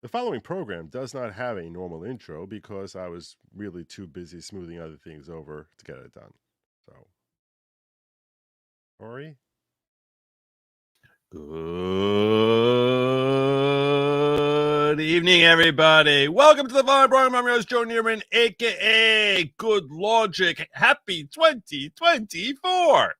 The following program does not have a normal intro because I was really too busy smoothing other things over to get it done. So, Ori? Good evening, everybody. Welcome to the following program. I'm your host, Joe Neerman, a.k.a. Good Lawgic. Happy 2024.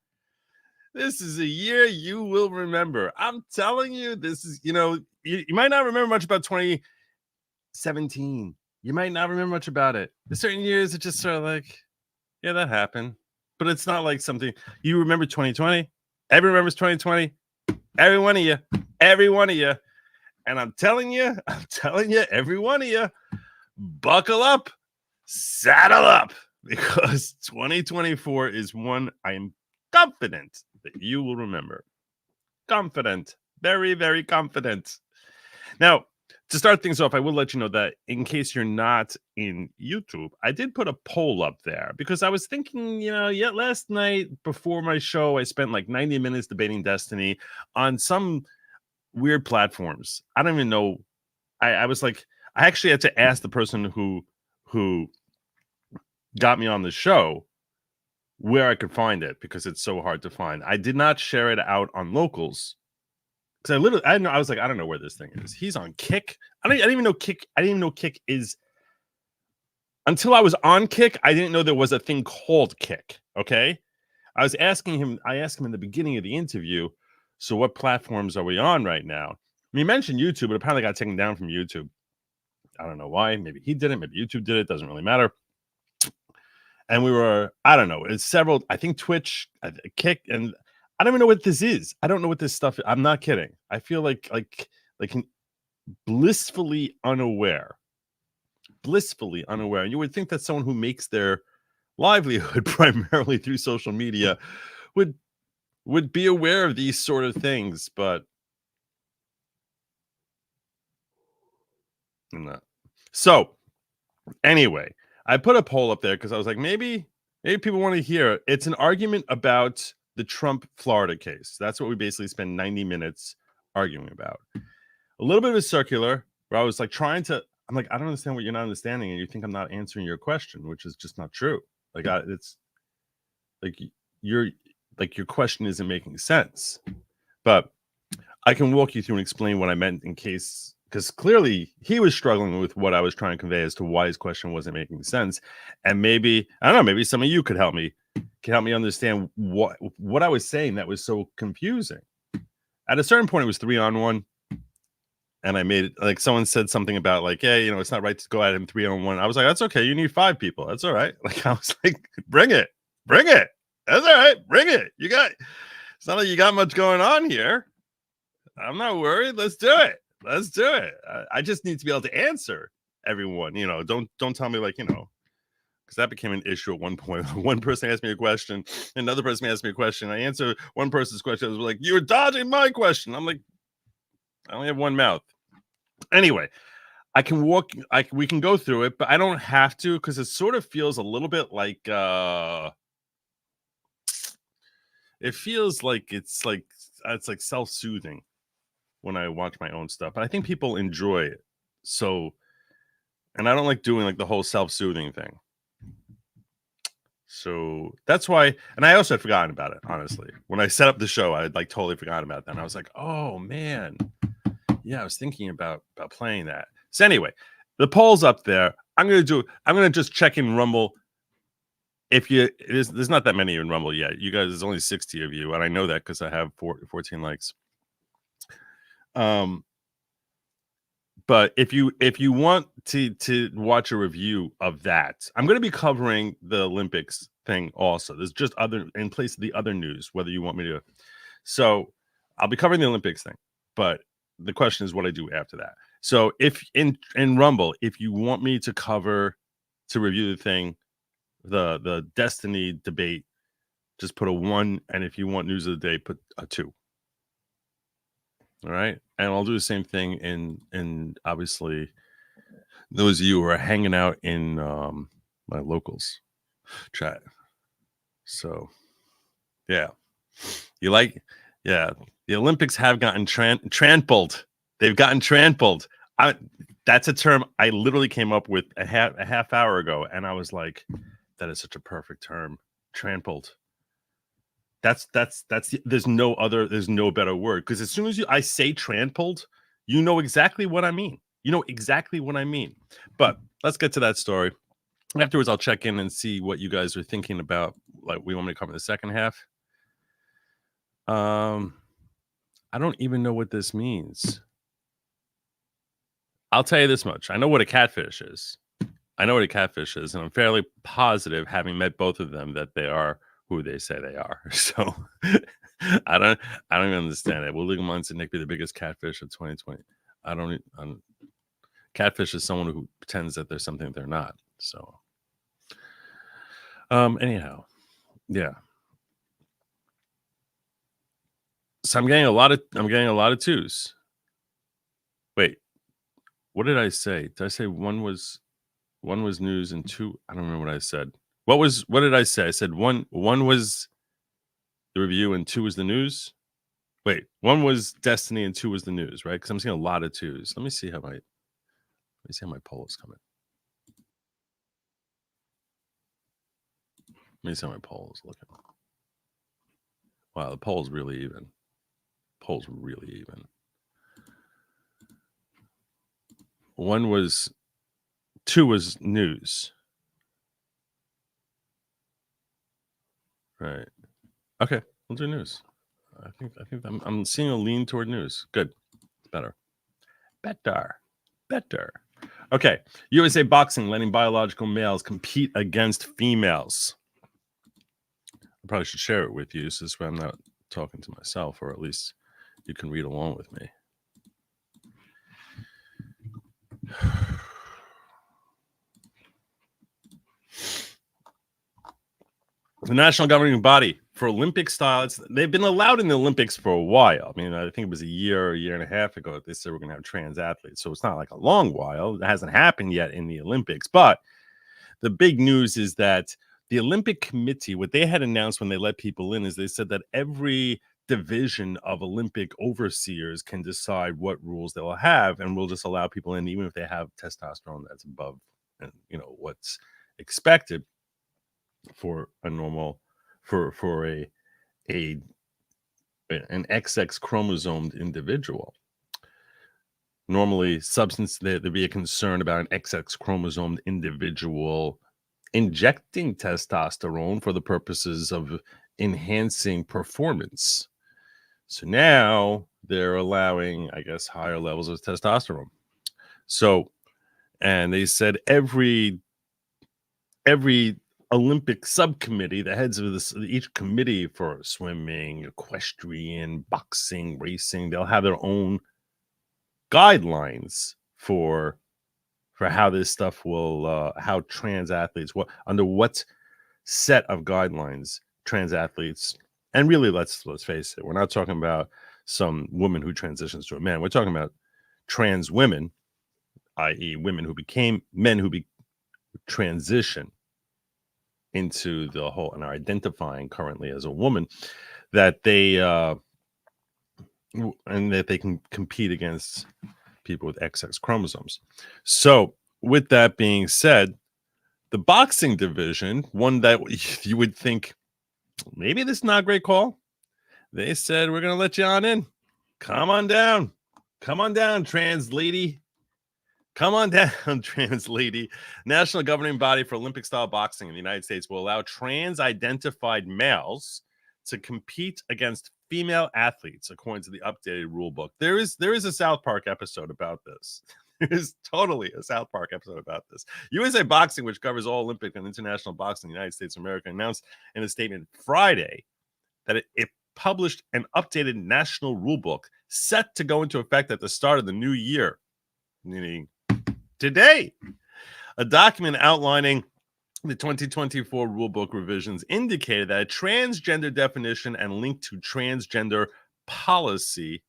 This is a year you will remember. I'm telling you, this is, you might not remember much about 2017. You might not remember much about it. There's certain years that just sort of like, yeah, that happened. But it's not like something you remember 2020. Everyone remembers 2020. Every one of you. And I'm telling you, every one of you, buckle up, saddle up, because 2024 is one I am confident that you will remember. Confident. Very, very confident. Now, to start things off, I will let you know that in case you're not in YouTube, I did put a poll up there because I was thinking, last night before my show, I spent like 90 minutes debating Destiny on some weird platforms. I don't even know. I was like, I actually had to ask the person who got me on the show where I could find it because it's so hard to find. I did not share it out on locals. Because I was like, I don't know where this thing is. He's on Kick. I didn't even know Kick. I didn't even know Kick is. Until I was on Kick, I didn't know there was a thing called Kick. Okay, I asked him in the beginning of the interview. So what platforms are we on right now? He mentioned YouTube, but apparently got taken down from YouTube. I don't know why. Maybe he did it. Maybe YouTube did it. Doesn't really matter. And we were, I don't know. It's several. I think Twitch, Kick, and I don't even know what this is. I don't know what this stuff is. I'm not kidding. I feel like blissfully unaware. And you would think that someone who makes their livelihood primarily through social media would be aware of these sort of things, but I'm not. So anyway, I put a poll up there because I was like, maybe people want to hear. It's an argument about the Trump Florida case. That's what we basically spend 90 minutes arguing about. A little bit of a circular where I was like I'm like, I don't understand what you're not understanding, and you think I'm not answering your question, which is just not true. Like it's like your question isn't making sense. But I can walk you through and explain what I meant in case, because clearly he was struggling with what I was trying to convey as to why his question wasn't making sense. And maybe, I don't know, maybe some of you could help me understand what I was saying that was so confusing. At a certain point, it was 3-on-1. And I made it like someone said something about like, hey, it's not right to go at him 3-on-1. I was like, that's okay. You need 5 people. That's all right. Like, I was like, bring it. That's all right. Bring it. It's not like you got much going on here. I'm not worried. Let's do it. I just need to be able to answer everyone. Don't tell me like, because that became an issue at one point. One person asked me a question, another person asked me a question. I answered one person's question. I was like, you're dodging my question. I'm like, I only have one mouth. Anyway, we can go through it, but I don't have to because it sort of feels a little bit like it feels like it's like self-soothing when I watch my own stuff, but I think people enjoy it. So, and I don't like doing like the whole self-soothing thing. So that's why, and I also had forgotten about it, honestly. When I set up the show, I had like totally forgotten about that. And I was like, oh man. Yeah, I was thinking about playing that. So anyway, the poll's up there. I'm gonna just check in Rumble. If there's not that many in Rumble yet. You guys, there's only 60 of you, and I know that because I have 14 likes. But if you want to watch a review of that, I'm going to be covering the Olympics thing also. There's just other in place of the other news, whether you want me to. So I'll be covering the Olympics thing, but the question is what I do after that. So if in Rumble, if you want me to review the thing, the Destiny debate, just put a 1, and if you want news of the day, put a 2. All right, and I'll do the same thing in obviously those of you who are hanging out in my locals chat. So yeah, the Olympics have gotten trampled. They've gotten trampled. That's a term I literally came up with a half hour ago, and I was like, that is such a perfect term. Trampled. That's there's no better word, because as soon as I say trampled, you know exactly what I mean. But let's get to that story. Afterwards, I'll check in and see what you guys are thinking about. Like, we want me to cover the second half. I don't even know what this means. I'll tell you this much. I know what a catfish is. And I'm fairly positive, having met both of them, that they are who they say they are. So I don't even understand it. Will legal minds and Nick be the biggest catfish of 2020? Catfish is someone who pretends that there's something they're not. So anyhow, yeah. So I'm getting a lot of twos. Wait, what did I say? Did I say one was news and two? I don't remember what I said. What did I say? I said one was the review and two was the news. Wait, one was Destiny and two was the news, right? Because I'm seeing a lot of twos. Let me see how my poll is coming. Let me see how my poll is looking. Wow, the poll's really even. Two was news. Right. Okay, we'll do news. I think I'm seeing a lean toward news. Good. It's better. Okay. USA Boxing letting biological males compete against females. I probably should share it with you, so this way I'm not talking to myself, or at least you can read along with me. The national governing body for Olympic style, they've been allowed in the Olympics for a while. I mean, I think it was a year and a half ago that they said we're going to have trans athletes. So it's not like a long while. It hasn't happened yet in the Olympics. But the big news is that the Olympic Committee, what they had announced when they let people in, is they said that every division of Olympic overseers can decide what rules they will have, and we'll just allow people in even if they have testosterone that's above, what's expected for a normal, for an XX chromosomed individual. Normally, there'd be a concern about an XX chromosomed individual injecting testosterone for the purposes of enhancing performance. So now they're allowing, I guess, higher levels of testosterone. So, and they said every Olympic subcommittee, the heads of each committee for swimming, equestrian, boxing, racing, they'll have their own guidelines for how this stuff will, how trans athletes, under what set of guidelines trans athletes, and really, let's face it, we're not talking about some woman who transitions to a man. We're talking about trans women, i.e., women who became men who transition into the whole and are identifying currently as a woman, that they and that they can compete against people with XX chromosomes. So, with that being said, the boxing division, one that you would think maybe this is not a great call, they said, we're going to let you on in. Come on down, trans lady. Come on down, trans lady. National governing body for Olympic style boxing in the United States will allow trans identified males to compete against female athletes, according to the updated rule book. There is a South Park episode about this. There is totally a South Park episode about this. USA Boxing, which covers all Olympic and international boxing in the United States of America, announced in a statement Friday that it published an updated national rule book set to go into effect at the start of the new year, meaning today. A document outlining the 2024 rulebook revisions indicated that a transgender definition and link to transgender policy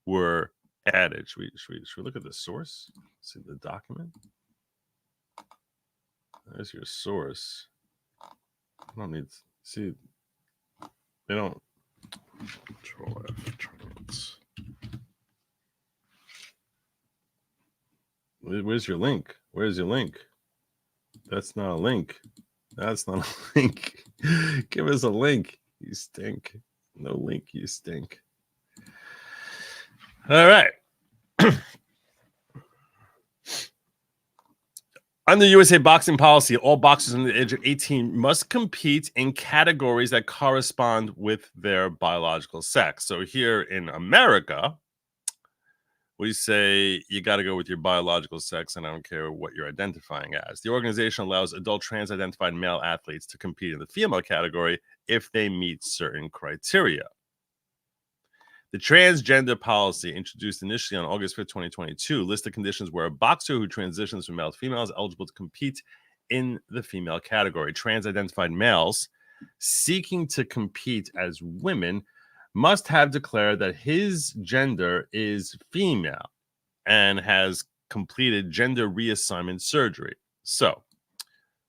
were added. Should we look at the source? See the document? There's your source. I don't need to see. They don't. Control F. Trans. Where's your link? Where's your link? That's not a link. That's not a link. Give us a link. You stink. No link, you stink. All right. Under USA boxing policy, all boxers under the age of 18 must compete in categories that correspond with their biological sex. So here in America, we say you got to go with your biological sex, and I don't care what you're identifying as. The organization allows adult trans-identified male athletes to compete in the female category if they meet certain criteria. The transgender policy, introduced initially on August 5th, 2022, lists the conditions where a boxer who transitions from male to female is eligible to compete in the female category. Trans-identified males seeking to compete as women must have declared that his gender is female and has completed gender reassignment surgery. So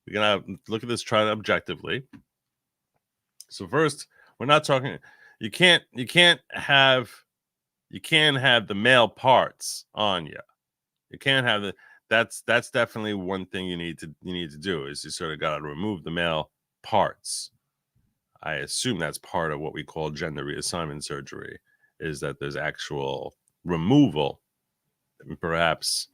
we're going to look at this trial objectively. So first, we're not talking... You can't have the male parts on you. You can't have the that's definitely one thing you need to do is you sort of got to remove the male parts. I assume that's part of what we call gender reassignment surgery, is that there's actual removal and perhaps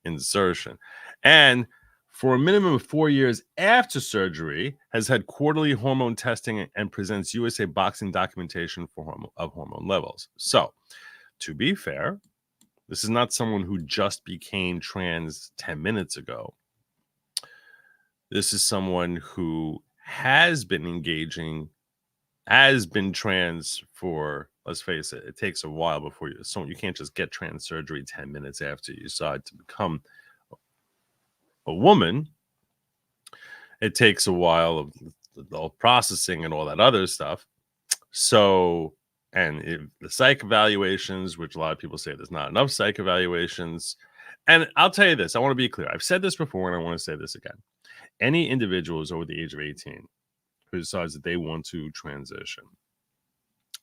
insertion. And for a minimum of 4 years after surgery, has had quarterly hormone testing and presents USA boxing documentation of hormone levels. So, to be fair, this is not someone who just became trans 10 minutes ago. This is someone who has been trans for, let's face it, it takes a while before you can't just get trans surgery 10 minutes after you decide to become a woman. It takes a while of processing and all that other stuff. So, and the psych evaluations, which a lot of people say there's not enough psych evaluations. And I'll tell you this, I want to be clear. I've said this before, and I want to say this again. Any individual who's over the age of 18 who decides that they want to transition,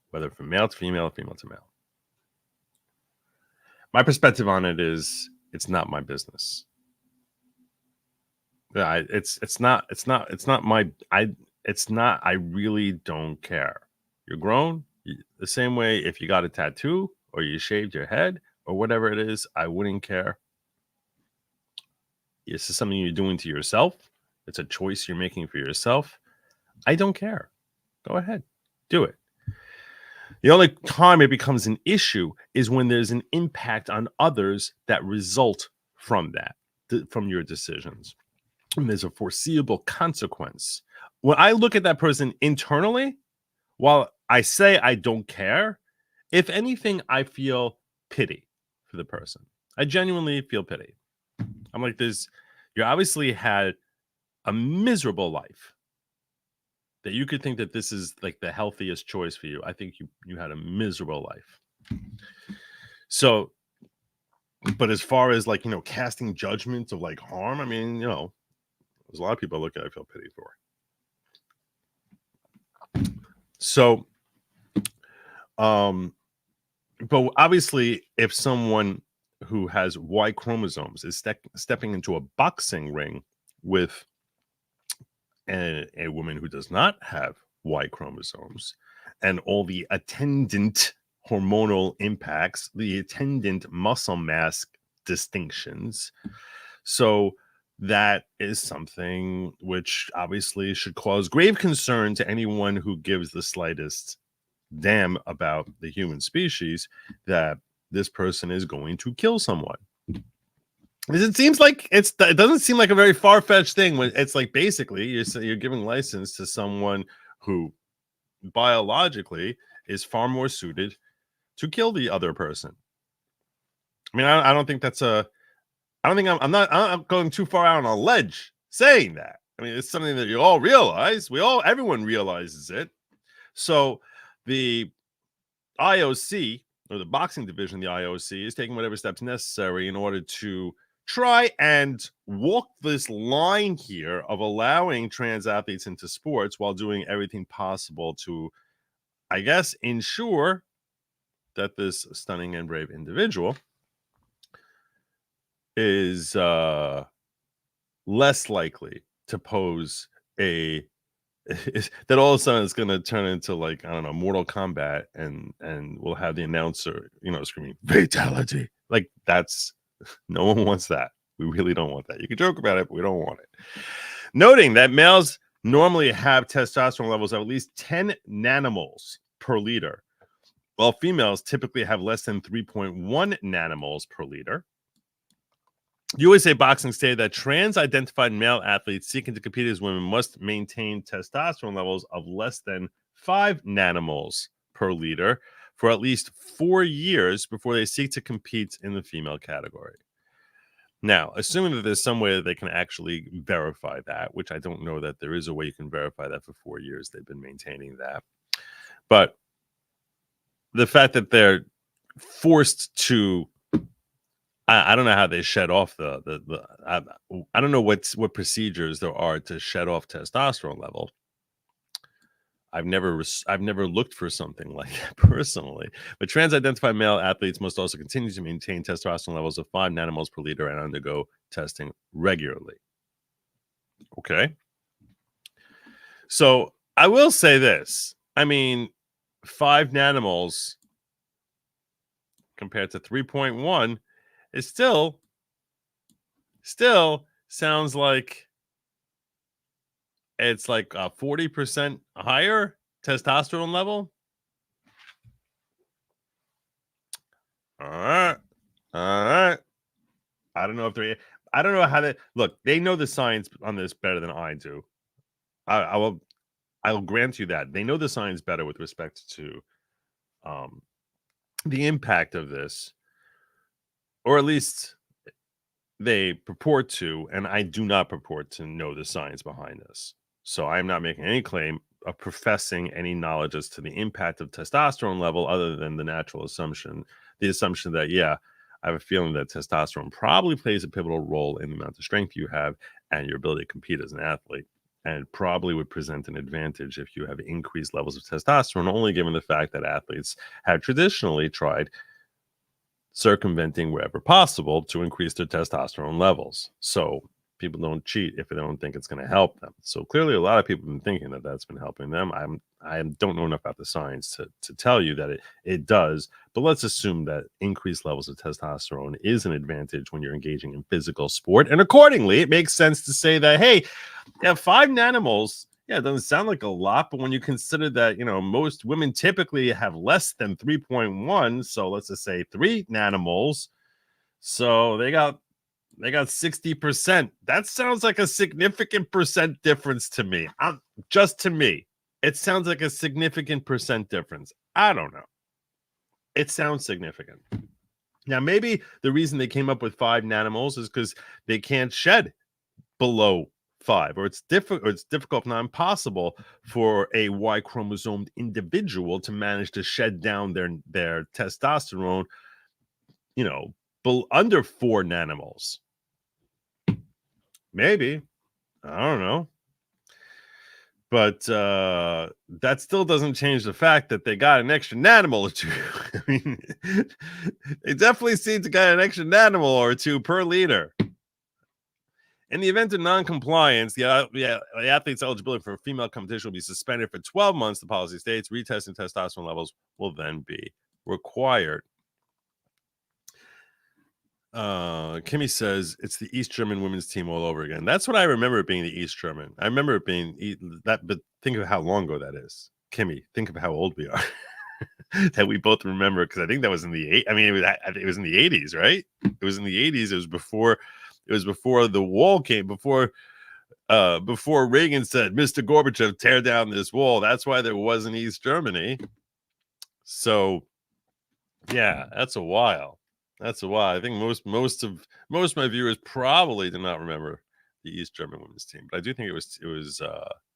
whether from male to female or female to male, my perspective on it is it's not my business. I really don't care. You're grown. The same way if you got a tattoo or you shaved your head or whatever it is, I wouldn't care. This is something you're doing to yourself. It's a choice you're making for yourself. I don't care. Go ahead. Do it. The only time it becomes an issue is when there's an impact on others that result from that, from your decisions. And there's a foreseeable consequence. When I look at that person internally, while I say I don't care, if anything, I feel pity for the person. I genuinely feel pity. I'm like, you obviously had a miserable life that you could think that this is like the healthiest choice for you. I think you had a miserable life. So, but as far as like, casting judgments of like harm, I mean, there's a lot of people I look at, I feel pity for. So, but obviously, if someone who has Y chromosomes is stepping into a boxing ring with a woman who does not have Y chromosomes and all the attendant hormonal impacts, the attendant muscle mass distinctions. So that is something which obviously should cause grave concern to anyone who gives the slightest damn about the human species, that this person is going to kill someone. It seems like it doesn't seem like a very far-fetched thing when it's like basically you're giving license to someone who biologically is far more suited to kill the other person. I mean, I don't think that's I'm not going too far out on a ledge saying that. I mean, it's something that you all realize. Everyone realizes it. So the IOC, or the boxing division of the IOC, is taking whatever steps necessary in order to try and walk this line here of allowing trans athletes into sports while doing everything possible to, I guess, ensure that this stunning and brave individual is less likely to pose a that all of a sudden it's going to turn into, like, I don't know, Mortal Kombat, and we'll have the announcer, screaming fatality. Like, that's no one wants that. We really don't want that. You can joke about it, but we don't want it. Noting that males normally have testosterone levels of at least 10 nanomoles per liter, while females typically have less than 3.1 nanomoles per liter. USA Boxing stated that trans-identified male athletes seeking to compete as women must maintain testosterone levels of less than 5 nanomoles per liter for at least 4 years before they seek to compete in the female category. Now, assuming that there's some way that they can actually verify that, which I don't know that there is a way you can verify that for 4 years. They've been maintaining that. But the fact that they're forced to, I don't know how they shed off I don't know what procedures there are to shed off testosterone level. I've never looked for something like that personally. But trans-identified male athletes must also continue to maintain testosterone levels of 5 nanomoles per liter and undergo testing regularly. Okay. So I will say this. I mean, 5 nanomoles compared to 3.1 is still sounds like it's like a 40% higher testosterone level. All right. I don't know if I don't know how they look. They know the science on this better than I do. I will grant you that they know the science better with respect to the impact of this, or at least they purport to, and I do not purport to know the science behind this. So I'm not making any claim of professing any knowledge as to the impact of testosterone level other than the natural assumption, the assumption that, yeah, I have a feeling that testosterone probably plays a pivotal role in the amount of strength you have and your ability to compete as an athlete, and probably would present an advantage if you have increased levels of testosterone, only given the fact that athletes have traditionally tried circumventing wherever possible to increase their testosterone levels. So people don't cheat if they don't think it's going to help them. So clearly a lot of people have been thinking that that's been helping them. I don't know enough about the science to tell you that it does, but let's assume that increased levels of testosterone is an advantage when you're engaging in physical sport. And accordingly, it makes sense to say that, hey, 5 nanomoles, yeah, it doesn't sound like a lot, but when you consider that, most women typically have less than 3.1, so let's just say 3 nanomoles. So they got 60%. That sounds like a significant percent difference to me. Just to me, it sounds like a significant percent difference. I don't know. It sounds significant. Now, maybe the reason they came up with 5 nanomoles is because they can't shed below 5, or it's difficult, if not impossible, for a Y chromosomed individual to manage to shed down their testosterone, under 4 nanomoles. Maybe, I don't know, but that still doesn't change the fact that they got an extra nanomole or two. I mean, they definitely seem to get an extra nanomole or two per liter. In the event of non-compliance, the athlete's eligibility for a female competition will be suspended for 12 months, the policy states. Retesting testosterone levels will then be required. Kimmy says it's the East German women's team all over again. That's what I remember it being, the East German. I remember it being that, but think of how long ago that is. Kimmy, think of how old we are. That we both remember, because I think that was in the it was in the 80s, right? It was in the 80s. It was before the wall came, before Reagan said, Mr. Gorbachev, tear down this wall. That's why there wasn't East Germany. So yeah, that's a while. I think most of my viewers probably do not remember the East German women's team, but I do think it was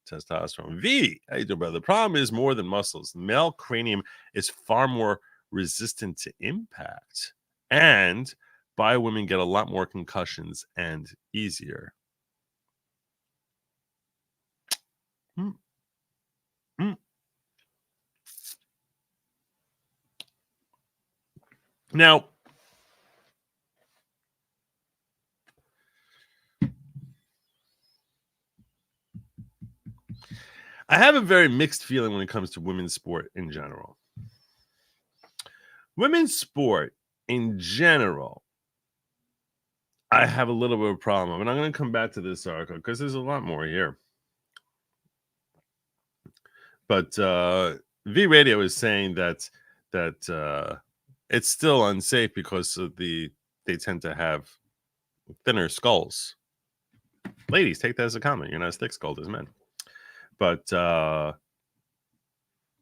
testosterone. V, how you doing, brother? The problem is more than muscles. The male cranium is far more resistant to impact, and bio women get a lot more concussions and easier. Now, I have a very mixed feeling when it comes to women's sport in general. Women's sport in general, I have a little bit of a problem. And I'm going to come back to this article because there's a lot more here. But V Radio is saying that it's still unsafe because of they tend to have thinner skulls. Ladies, take that as a comment. You're not as thick-skulled as men. But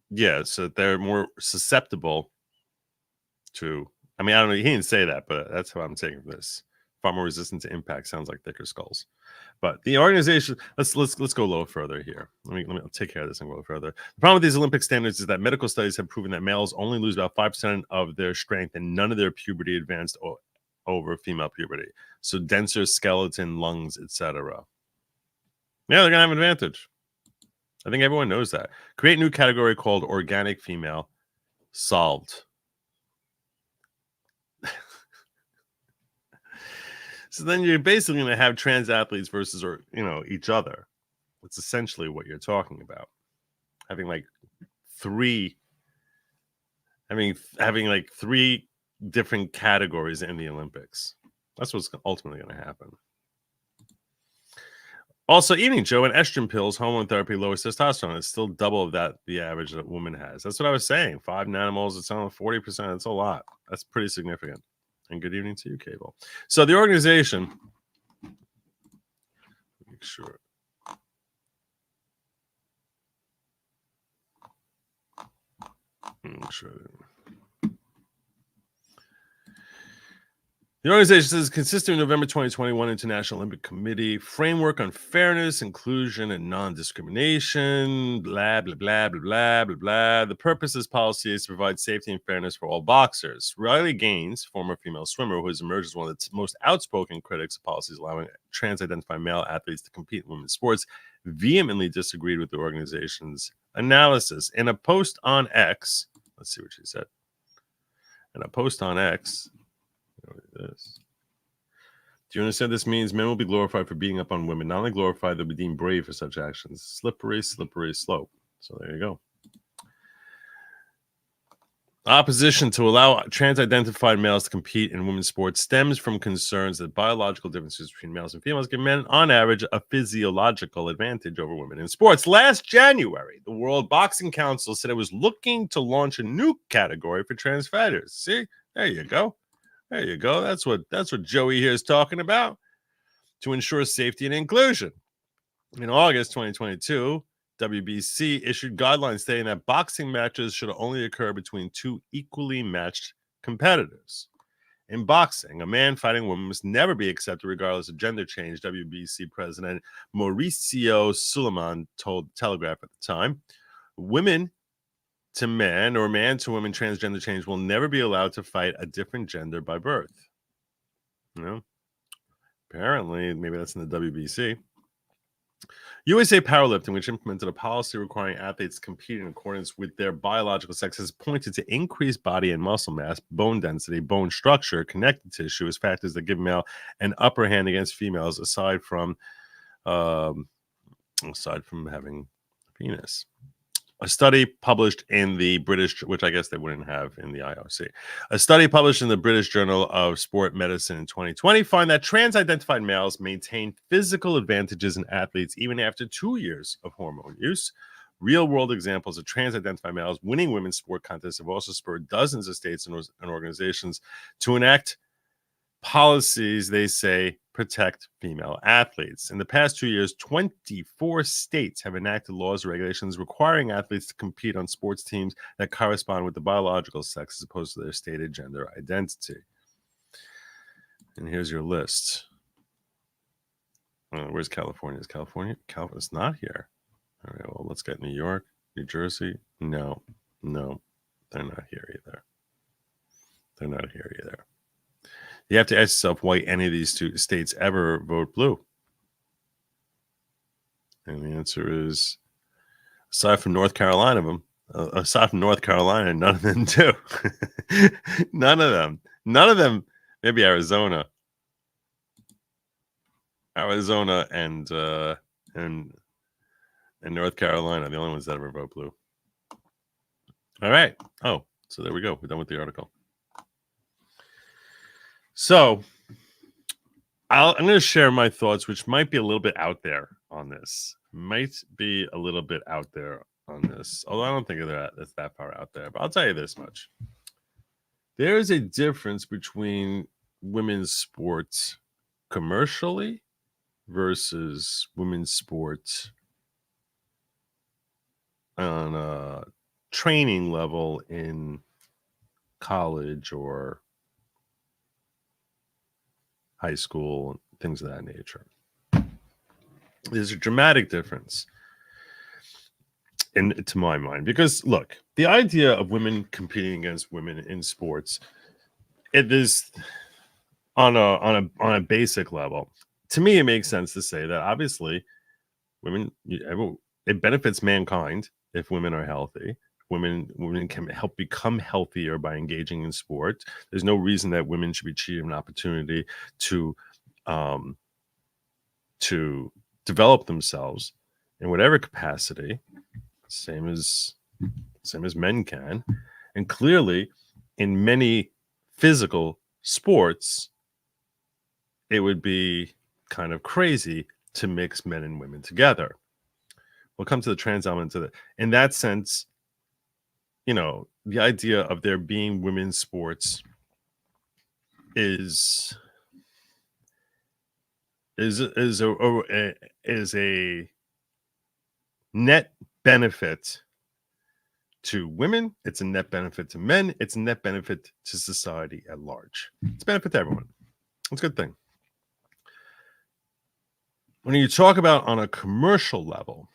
yeah, so they're more susceptible to. I mean, I don't know. He didn't say that, but that's how I'm taking this. Far more resistant to impact. Sounds like thicker skulls. But the organization, let's go a little further here. Let me take care of this and go a little further. The problem with these Olympic standards is that medical studies have proven that males only lose about 5% of their strength and none of their puberty advanced over female puberty. So denser skeleton, lungs, etc. Yeah, they're gonna have an advantage. I think everyone knows that. Create a new category called organic female. Solved. So then you're basically going to have trans athletes versus, or each other. That's essentially what you're talking about. Having like three different categories in the Olympics. That's what's ultimately going to happen. Also, eating Joe and estrogen pills, hormone therapy lowers testosterone. It's still double of that the average that a woman has. That's what I was saying. 5 nanomoles, it's on 40%. That's a lot. That's pretty significant. And good evening to you, Cable. So the organization, make sure. Make sure. The organization says consistent with November 2021 International Olympic Committee framework on fairness, inclusion, and non-discrimination, blah, blah, blah, blah, blah, blah, blah. The purpose of this policy is to provide safety and fairness for all boxers. Riley Gaines, former female swimmer who has emerged as one of the most outspoken critics of policies allowing trans-identified male athletes to compete in women's sports, vehemently disagreed with the organization's analysis. In a post on X, let's see what she said. In a post on X, this. Do you understand this means men will be glorified for beating up on women? Not only glorified, they'll be deemed brave for such actions. Slippery, slippery slope. So there you go. Opposition to allow trans-identified males to compete in women's sports stems from concerns that biological differences between males and females give men, on average, a physiological advantage over women in sports. Last January, the World Boxing Council said it was looking to launch a new category for trans fighters. See? There you go. There you go. That's what Joey here is talking about, to ensure safety and inclusion. In August 2022, WBC issued guidelines stating that boxing matches should only occur between two equally matched competitors. In boxing, a man fighting a woman must never be accepted regardless of gender change, WBC President Mauricio Suleiman told Telegraph at the time. Women to men or man to woman transgender change will never be allowed to fight a different gender by birth. Apparently, maybe that's in the WBC. USA Powerlifting, which implemented a policy requiring athletes to compete in accordance with their biological sex, has pointed to increased body and muscle mass, bone density, bone structure, connective tissue as factors that give male an upper hand against females, aside from having a penis. A study published in the British, which I guess they wouldn't have in the IOC. A study published in the British Journal of Sport Medicine in 2020 found that trans-identified males maintain physical advantages in athletes even after 2 years of hormone use. Real-world examples of trans-identified males winning women's sport contests have also spurred dozens of states and organizations to enact policies, they say, protect female athletes. In the past 2 years, 24 states have enacted laws or regulations requiring athletes to compete on sports teams that correspond with the biological sex as opposed to their stated gender identity. And here's your list. Where's California? Is California? It's not here. All right, well, let's get New York, New Jersey. No, they're not here either. They're not here either. You have to ask yourself why any of these two states ever vote blue. And the answer is, aside from North Carolina, none of them do. None of them. Maybe Arizona and and North Carolina, the only ones that ever vote blue. All right. Oh, so there we go. We're done with the article. So I'm going to share my thoughts, which might be a little bit out there on this. Although I don't think that's that far out there. But I'll tell you this much. There is a difference between women's sports commercially versus women's sports on a training level in college or high school, things of that nature. There's a dramatic difference to my mind, because look, the idea of women competing against women in sports, it is on a basic level. To me, it makes sense to say that obviously women, it benefits mankind if women are healthy. Women can help become healthier by engaging in sport. There's no reason that women should be cheated an opportunity to develop themselves in whatever capacity, same as men can. And clearly, in many physical sports, it would be kind of crazy to mix men and women together. We'll come to the trans element of it. In that sense, the idea of there being women's sports is a net benefit to women. It's a net benefit to men. It's a net benefit to society at large. It's a benefit to everyone. It's a good thing. When you talk about on a commercial level,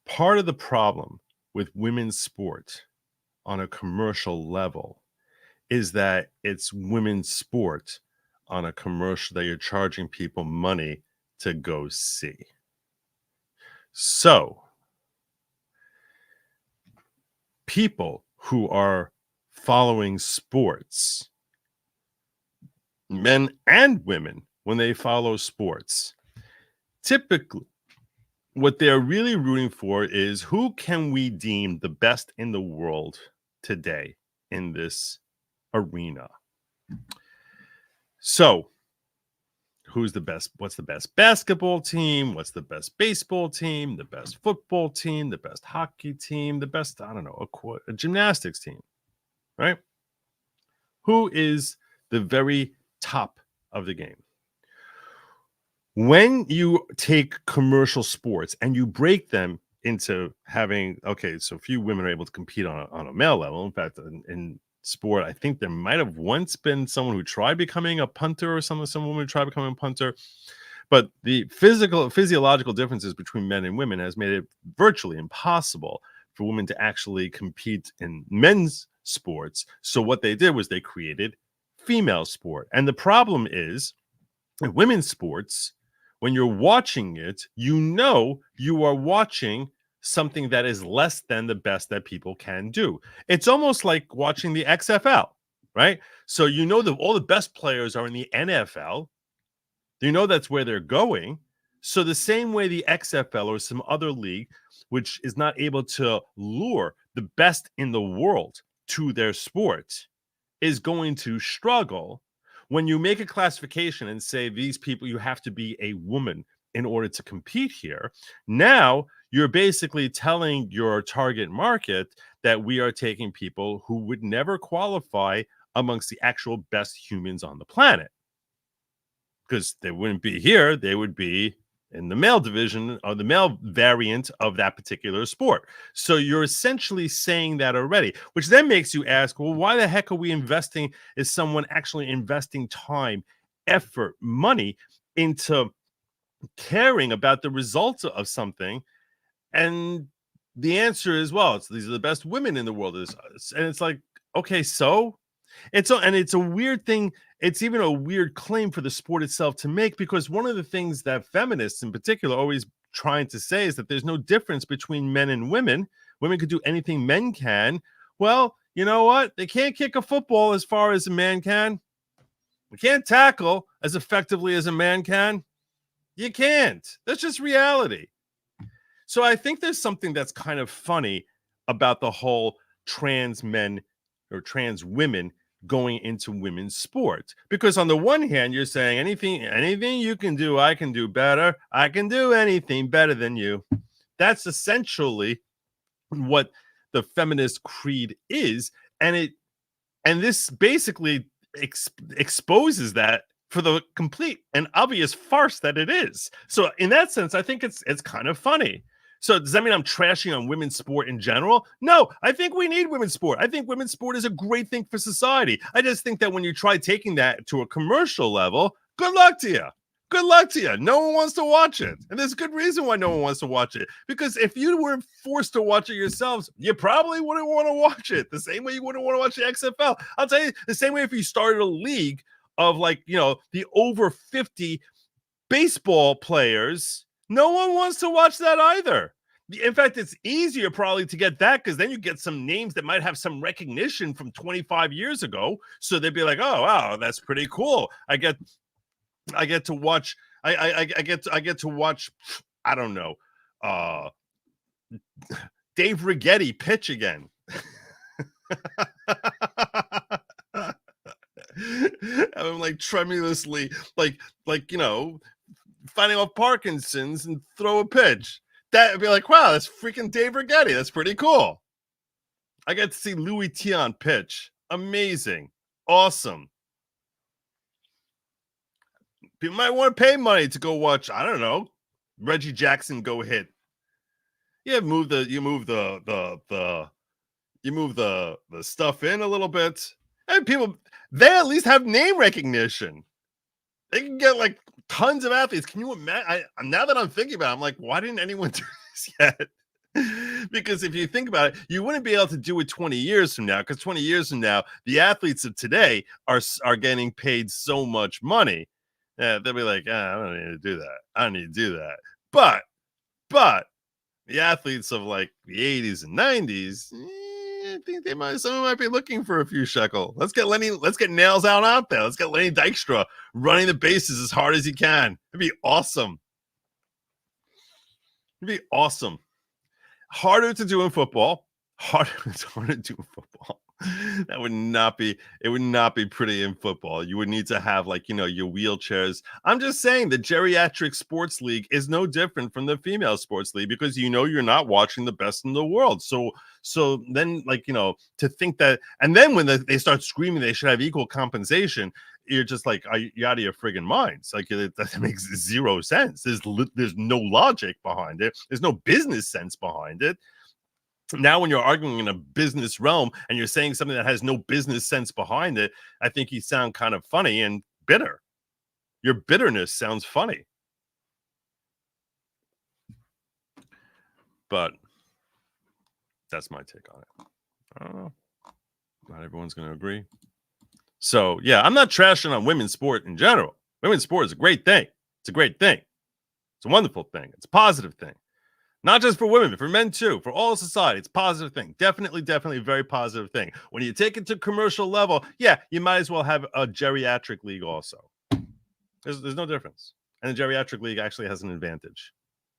part of the problem with women's sport on a commercial level is that it's women's sport on a commercial that you're charging people money to go see. So people who are following sports, men and women, when they follow sports, typically what they're really rooting for is, who can we deem the best in the world today in this arena? So who's the best? What's the best basketball team? What's the best baseball team? The best football team? The best hockey team? The best, I don't know, a gymnastics team, right? Who is the very top of the game? When you take commercial sports and you break them into having, okay, so few women are able to compete on a male level. In fact, in sport, I think there might have once been someone who tried becoming a punter or some woman who tried becoming a punter. But the physiological differences between men and women has made it virtually impossible for women to actually compete in men's sports. So what they did was they created female sport. And the problem is, in women's sports, when you're watching it, you are watching something that is less than the best that people can do. It's almost like watching the XFL, right? So that all the best players are in the NFL. That's where they're going. So the same way the XFL or some other league, which is not able to lure the best in the world to their sport, is going to struggle. When you make a classification and say these people, you have to be a woman in order to compete here, now you're basically telling your target market that we are taking people who would never qualify amongst the actual best humans on the planet. Because they wouldn't be here, they would be in the male division or the male variant of that particular sport. So you're essentially saying that already, which then makes you ask, well, why the heck are we investing? Is someone actually investing time, effort, money into caring about the results of something? And the answer is, well, these are the best women in the world. And it's like, okay, so it's a weird thing. It's even a weird claim for the sport itself to make, because one of the things that feminists in particular are always trying to say is that there's no difference between men and women. Women could do anything men can. Well, you know what? They can't kick a football as far as a man can. We can't tackle as effectively as a man can. You can't. That's just reality. So I think there's something that's kind of funny about the whole trans men or trans women going into women's sports, because on the one hand you're saying anything you can do, I can do better. I can do anything better than you. That's essentially what the feminist creed is, and this basically exposes that for the complete and obvious farce that it is. So in that sense, I think it's kind of funny. So does that mean I'm trashing on women's sport in general? No, I think we need women's sport. I think women's sport is a great thing for society. I just think that when you try taking that to a commercial level, good luck to you. Good luck to you. No one wants to watch it. And there's good reason why no one wants to watch it. Because if you were forced to watch it yourselves, you probably wouldn't want to watch it. The same way you wouldn't want to watch the XFL. I'll tell you, the same way if you started a league of, like, you know, the over 50 baseball players, no one wants to watch that either. In fact, it's easier probably to get that, because then you get some names that might have some recognition from 25 years ago. So they'd be like, oh, wow, that's pretty cool. I get to watch. I get to watch. I don't know. Dave Righetti pitch again. I'm like tremulously, like you know, fighting off Parkinson's and throw a pitch. That'd be like, wow, that's freaking Dave Righetti. That's pretty cool. I got to see Louis Tion pitch. Amazing, awesome. People might want to pay money to go watch, I don't know, Reggie Jackson go hit. You move the stuff in a little bit. And people, they at least have name recognition. They can get like tons of athletes. Can you imagine? Now that I'm thinking about it, I'm like, why didn't anyone do this yet? Because if you think about it, you wouldn't be able to do it 20 years from now, because 20 years from now, the athletes of today are getting paid so much money. Yeah, they'll be like, I don't need to do that. I don't need to do that. But the athletes of like the 80s and 90s, I think someone might be looking for a few shekel. Let's get Nails out there. Let's get Lenny Dykstra running the bases as hard as he can. It'd be awesome. It'd be awesome. Harder to do in football. It's harder to do in football. It would not be pretty in football. You would need to have, like, you know, your wheelchairs. I'm just saying the geriatric sports league is no different from the female sports league, because you know you're not watching the best in the world. So then, like, you know, to think that, and then when they start screaming they should have equal compensation, you're just like, you're out of your friggin' minds. Like, that makes zero sense. There's no logic behind it. There's no business sense behind it. Now, when you're arguing in a business realm and you're saying something that has no business sense behind it, I think you sound kind of funny and bitter. Your bitterness sounds funny. But that's my take on it. I don't know. Not everyone's going to agree. So, yeah, I'm not trashing on women's sport in general. Women's sport is a great thing. It's a great thing. It's a wonderful thing. It's a positive thing. Not just for women, but for men too. For all society, it's a positive thing. Definitely a very positive thing. When you take it to commercial level, yeah, you might as well have a geriatric league also. There's no difference. And the geriatric league actually has an advantage.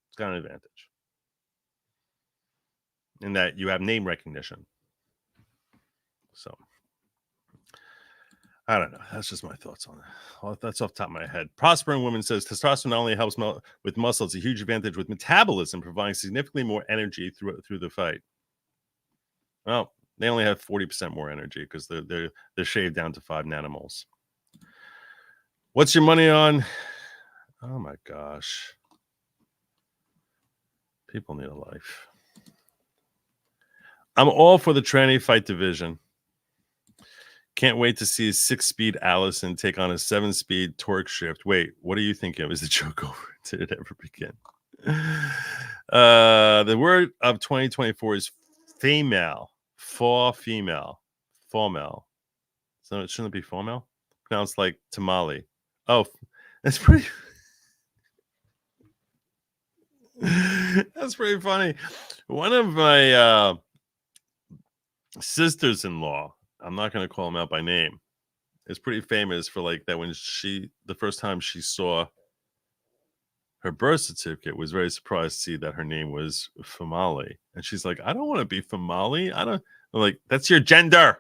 It's got an advantage in that you have name recognition. So, I don't know. That's just my thoughts on it. That's off the top of my head. Prospering Woman says testosterone not only helps with muscle, it's a huge advantage with metabolism, providing significantly more energy through the fight. Well, they only have 40% more energy because they're shaved down to 5 nanomoles. What's your money on? Oh my gosh. People need a life. I'm all for the tranny fight division. Can't wait to see 6-speed Allison take on a 7-speed torque shift. Wait, what are you thinking of? Is the joke over? Did it ever begin? The word of 2024 is female. Female. So it shouldn't be female? Pronounced like tamale. Oh, that's pretty. That's pretty funny. One of my sisters-in-law, I'm not going to call him out by name, is pretty famous for like that when the first time she saw her birth certificate, was very surprised to see that her name was Famali. And she's like, I don't want to be Famali. I'm like, that's your gender.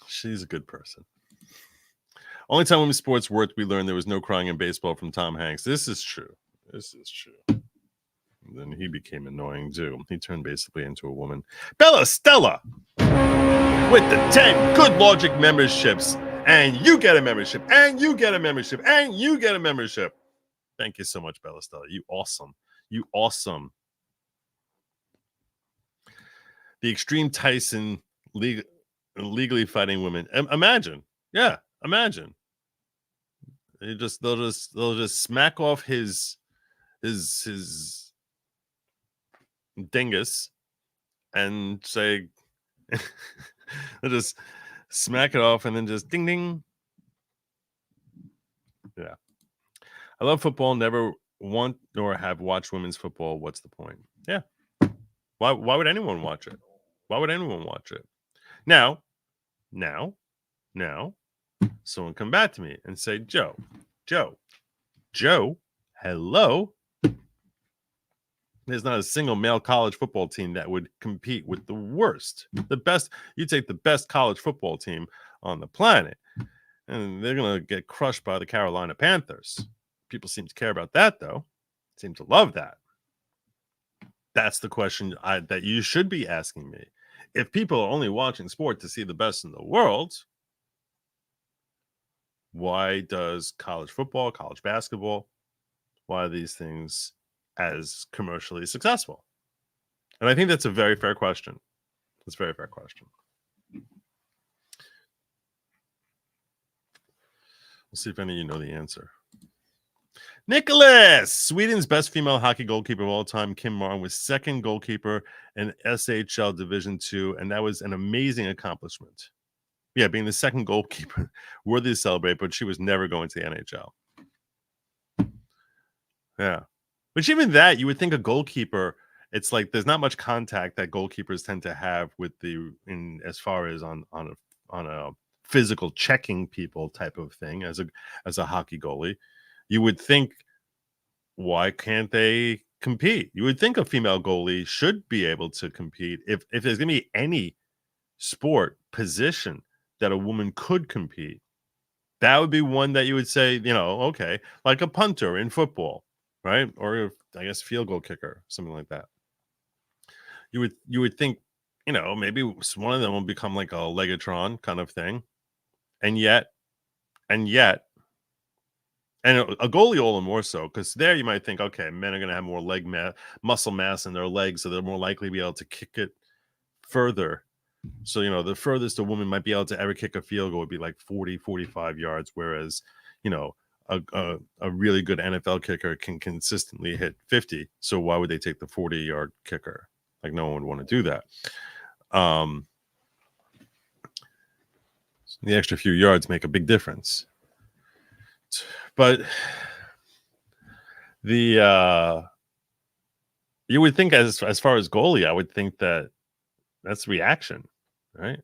She's a good person. Only time women's sports worked, we learned there was no crying in baseball from Tom Hanks. This is true. This is true. And then he became annoying too. He turned basically into a woman. Bella Stella with the 10 good Lawgic memberships. And you get a membership. And you get a membership. And you get a membership. Thank you so much, Bella Stella. You awesome. You awesome. The Extreme Tyson legally fighting women. Imagine. Yeah, imagine. They'll just smack off his dingus and say they'll just smack it off and then just ding ding. Yeah. I love football, never want nor have watched women's football. What's the point? Yeah. Why would anyone watch it? Why would anyone watch it? Now, someone come back to me and say, Joe, hello. There's not a single male college football team that would compete with the worst, the best. You take the best college football team on the planet, and they're going to get crushed by the Carolina Panthers. People seem to care about that, though. Seem to love that. That's the question that you should be asking me. If people are only watching sport to see the best in the world, why does college football, college basketball, why are these things as commercially successful? And I think that's a very fair question. That's a very fair question. We'll see if any of you know the answer. Nicholas, Sweden's best female hockey goalkeeper of all time, Kim Martin, was second goalkeeper in SHL Division II, and that was an amazing accomplishment. Yeah, being the second goalkeeper, worthy to celebrate, but she was never going to the NHL. Yeah. Which even that, you would think a goalkeeper, it's like there's not much contact that goalkeepers tend to have with as far as on a physical checking people type of thing as a hockey goalie. You would think, why can't they compete? You would think a female goalie should be able to compete. If there's going to be any sport position that a woman could compete, that would be one that you would say, okay, like a punter in football, right? Or I guess field goal kicker, something like that. You would think, maybe one of them will become like a Legatron kind of thing. And yet, and a goalie all the more so, because there you might think, okay, men are going to have more muscle mass in their legs, so they're more likely to be able to kick it further. So, the furthest a woman might be able to ever kick a field goal would be like 40, 45 yards, whereas, a really good NFL kicker can consistently hit 50. So why would they take the 40-yard kicker? Like, no one would want to do that. The extra few yards make a big difference. But you would think as far as goalie, I would think that's reaction, right?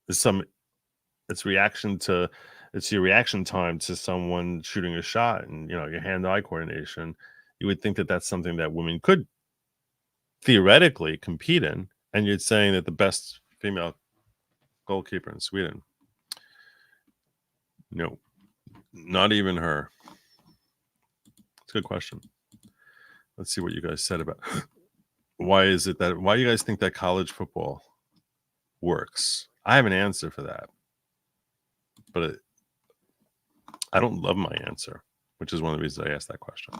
It's your reaction time to someone shooting a shot, and your hand-eye coordination. You would think that that's something that women could theoretically compete in, and you're saying that the best female goalkeeper in Sweden, no, not even her. It's a good question. Let's see what you guys said about why you guys think that college football works. I have an answer for that, but I don't love my answer, which is one of the reasons I asked that question.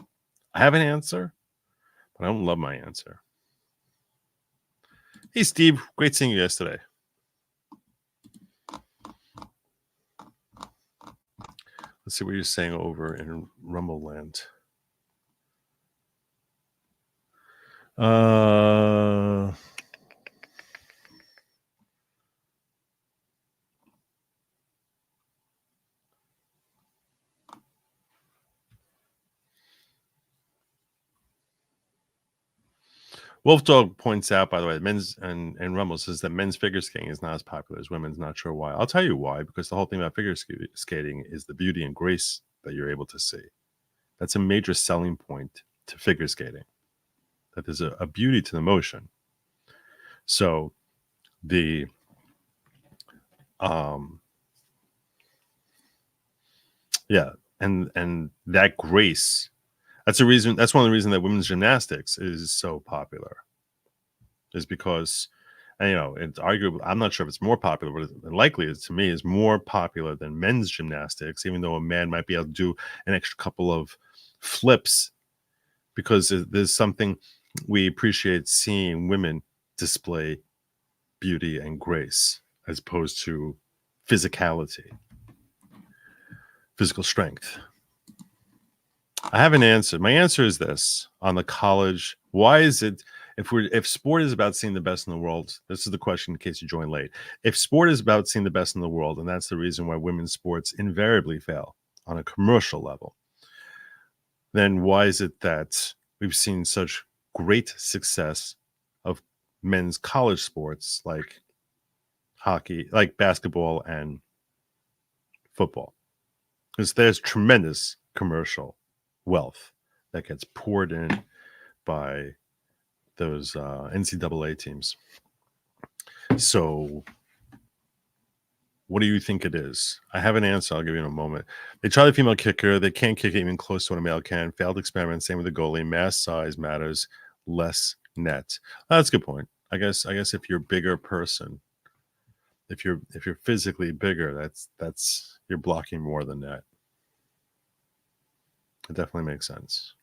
I have an answer, but I don't love my answer. Hey, Steve, great seeing you yesterday. Let's see what you're saying over in Rumble Land. Wolf Dog points out, by the way, men's and Rumble says that men's figure skating is not as popular as women's. Not sure why. I'll tell you why, because the whole thing about figure skating is the beauty and grace that you're able to see. That's a major selling point to figure skating, that there's a beauty to the motion. So the yeah, and that grace, that's a reason. That's one of the reasons that women's gymnastics is so popular, is because, and, you know, it's arguable. I'm not sure if it's more popular, but likely to me is more popular than men's gymnastics, even though a man might be able to do an extra couple of flips, because there's something we appreciate seeing women display beauty and grace as opposed to physicality, physical strength. I have an answer. My answer is this: on the college, why is it, if sport is about seeing the best in the world, this is the question in case you join late. If sport is about seeing the best in the world, and that's the reason why women's sports invariably fail on a commercial level, then why is it that we've seen such great success of men's college sports like hockey, like basketball and football? Because there's tremendous commercial wealth that gets poured in by those NCAA teams. So what do you think it is? I have an answer. I'll give you in a moment. They try the female kicker. They can't kick it even close to what a male can. Failed experiment. Same with the goalie. Mass size matters. Less net. That's a good point. I guess if you're a bigger person, if you're physically bigger, that's you're blocking more than net. It definitely makes sense.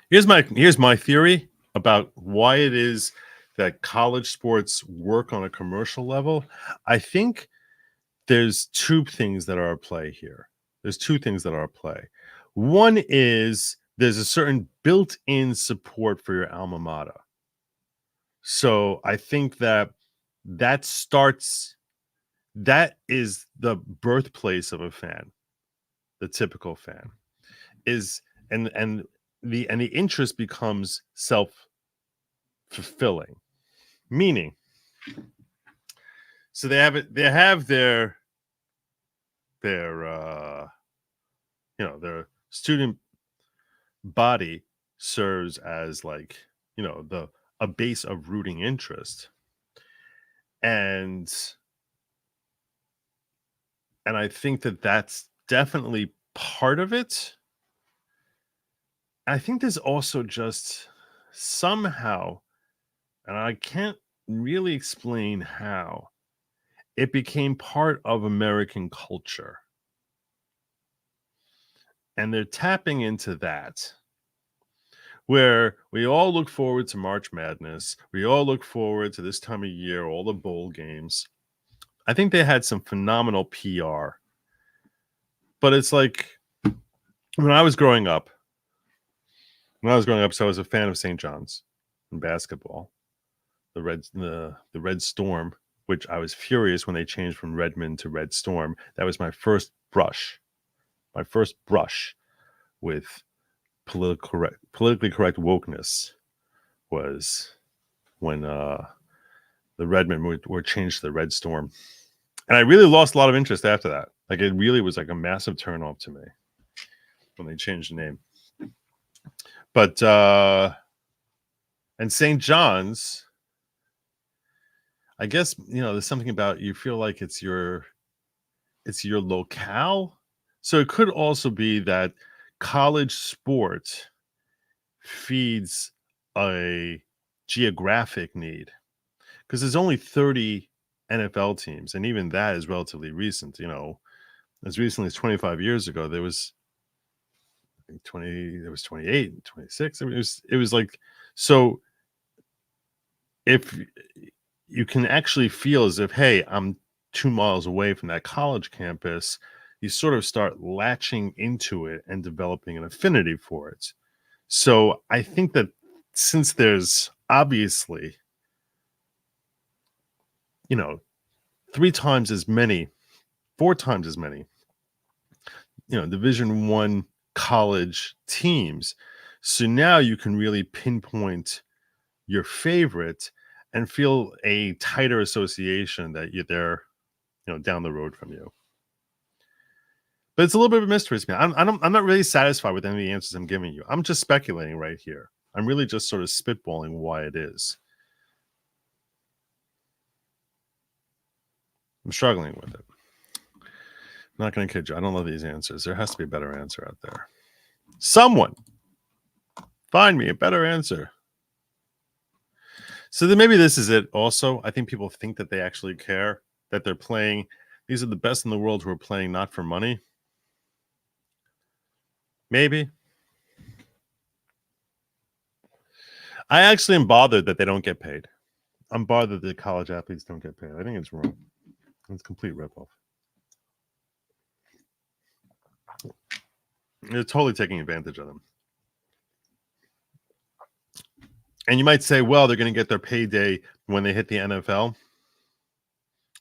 Here's my theory about why it is that college sports work on a commercial level. I think there's two things that are at play here. One is there's a certain built-in support for your alma mater. So I think that is the birthplace of a fan, the typical fan, is and the interest becomes self-fulfilling, meaning, so they have their their student body serves as, like, a base of rooting interest, and I think that that's definitely part of it. I think there's also just somehow, and I can't really explain how, it became part of American culture. And they're tapping into that, where we all look forward to March Madness. We all look forward to this time of year, all the bowl games. I think they had some phenomenal PR. But it's like, when I was growing up, so I was a fan of St. John's in basketball, the Red Storm, which I was furious when they changed from Redmond to Red Storm. That was my first brush with politically correct wokeness, was when the Redmond were changed to the Red Storm. And I really lost a lot of interest after that. Like, it really was like a massive turnoff to me when they changed the name. But and St. John's, I guess, there's something about, you feel like it's your locale. So it could also be that college sport feeds a geographic need, because there's only 30 NFL teams, and even that is relatively recent. As recently as 25 years ago, there was, I think, 28 and 26. I mean, it was like, so if you can actually feel as if, hey, I'm 2 miles away from that college campus, you sort of start latching into it and developing an affinity for it. So I think that since there's obviously, 4 times as many, Division I college teams. So now you can really pinpoint your favorite and feel a tighter association that they're down the road from you. But it's a little bit of a mystery to me. I'm not really satisfied with any of the answers I'm giving you. I'm just speculating right here. I'm really just sort of spitballing why it is. I'm struggling with it. I'm not going to kid you. I don't love these answers. There has to be a better answer out there. Someone find me a better answer. So then maybe this is it also. I think people think that they actually care, that they're playing. These are the best in the world who are playing not for money. Maybe. I actually am bothered that they don't get paid. I'm bothered that the college athletes don't get paid. I think it's wrong. It's a complete ripoff. They're totally taking advantage of them. And you might say, well, they're going to get their payday when they hit the NFL.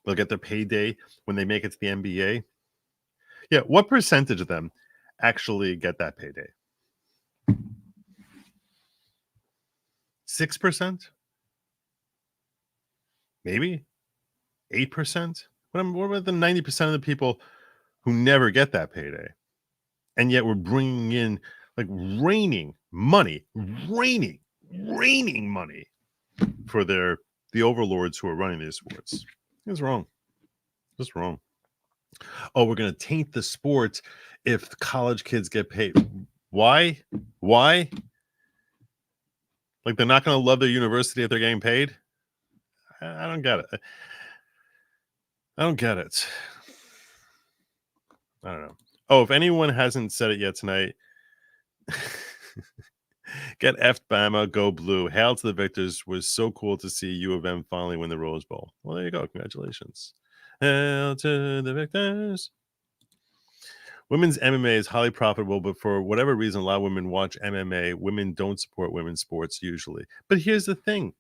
They'll get their payday when they make it to the NBA. Yeah, what percentage of them actually get that payday? 6%? Maybe 8%? What about the 90% of the people who never get that payday? And yet we're bringing in, like, raining money for the overlords who are running these sports. It's wrong. Just wrong. Oh, we're going to taint the sport if the college kids get paid. Why? Like, they're not going to love their university if they're getting paid? I don't get it. I don't know. Oh, if anyone hasn't said it yet tonight, get effed Bama, go blue. Hail to the victors. Was so cool to see U of M finally win the Rose Bowl. Well, there you go. Congratulations. Hail to the victors. Women's MMA is highly profitable, but for whatever reason, a lot of women watch MMA. Women don't support women's sports usually. But here's the thing.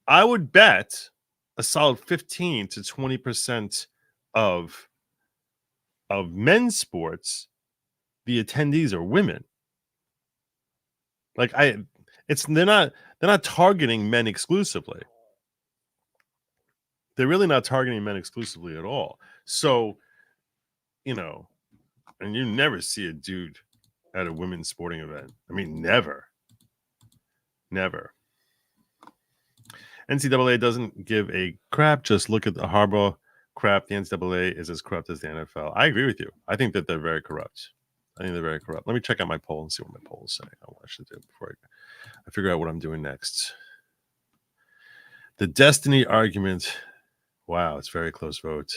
I would bet a solid 15 to 20% of men's sports, the attendees are women. Like, they're not targeting men exclusively. They're really not targeting men exclusively at all. So, and you never see a dude at a women's sporting event. I mean, never. NCAA doesn't give a crap. Just look at the Harbaugh crap. The NCAA is as corrupt as the NFL. I agree with you. I think that they're very corrupt. Let me check out my poll and see what my poll is saying. What I should do before I figure out what I'm doing next. The destiny argument. Wow, it's very close vote.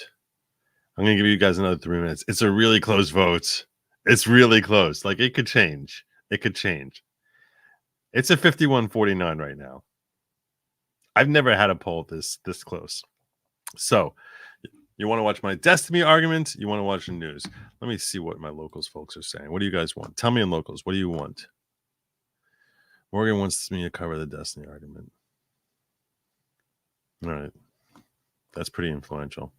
I'm going to give you guys another 3 minutes. It's a really close vote. It's really close. Like, it could change. It's a 51-49 right now. I've never had a poll this close. So, you want to watch my destiny argument? You want to watch the news? Let me see what my locals folks are saying. What do you guys want? Tell me in locals. What do you want? Morgan wants me to cover the destiny argument. All right. That's pretty influential.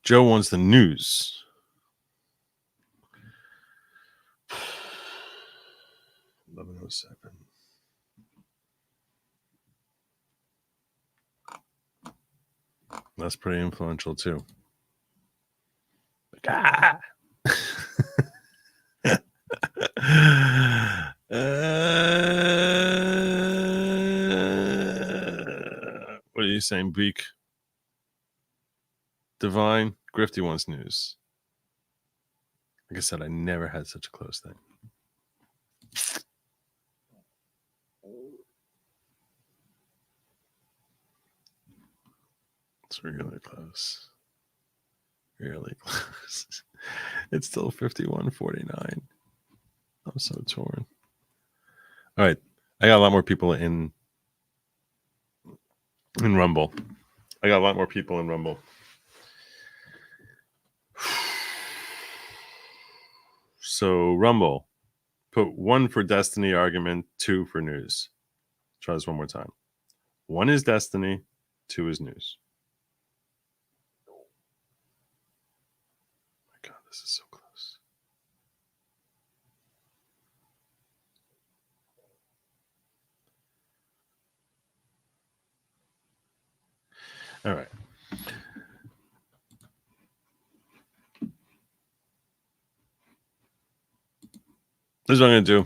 Joe wants the news. $11:07. That's pretty influential too. What are you saying, Beak? Divine Grifty wants news. Like I said, I never had such a close thing. It's really close. It's still 51-49. I'm so torn. All right. I got a lot more people in Rumble. So, Rumble, Put 1 for destiny argument, 2 for news. Try this one more time. 1 is destiny, 2 is news. Oh my God, this is so close. All right. This is what I'm going to do.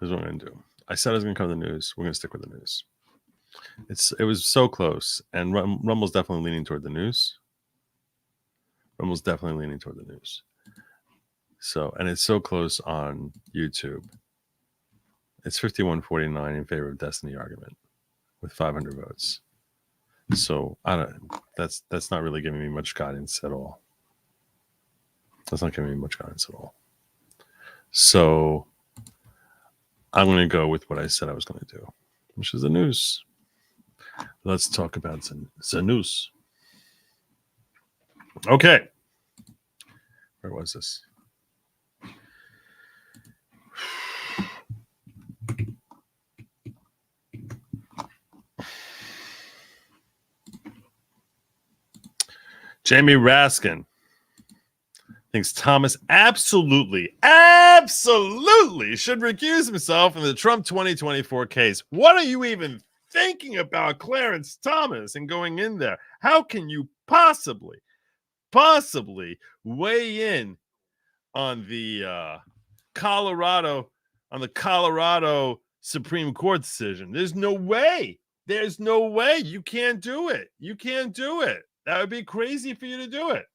This is what I'm going to do. I said I was going to cover the news. We're going to stick with the news. It was so close, and Rumble's definitely leaning toward the news. Rumble's definitely leaning toward the news. So, and it's so close on YouTube. It's 51-49 in favor of destiny argument with 500 votes. So that's not really giving me much guidance at all. That's not giving me much guidance at all. So I'm going to go with what I said I was going to do, which is the news. Let's talk about the news. Okay. Where was this? Jamie Raskin thinks Thomas absolutely should recuse himself in the Trump 2024 case. What are you even thinking about Clarence Thomas and going in there? How can you possibly weigh in on the Colorado Supreme Court decision? There's no way. You can't do it. That would be crazy for you to do it.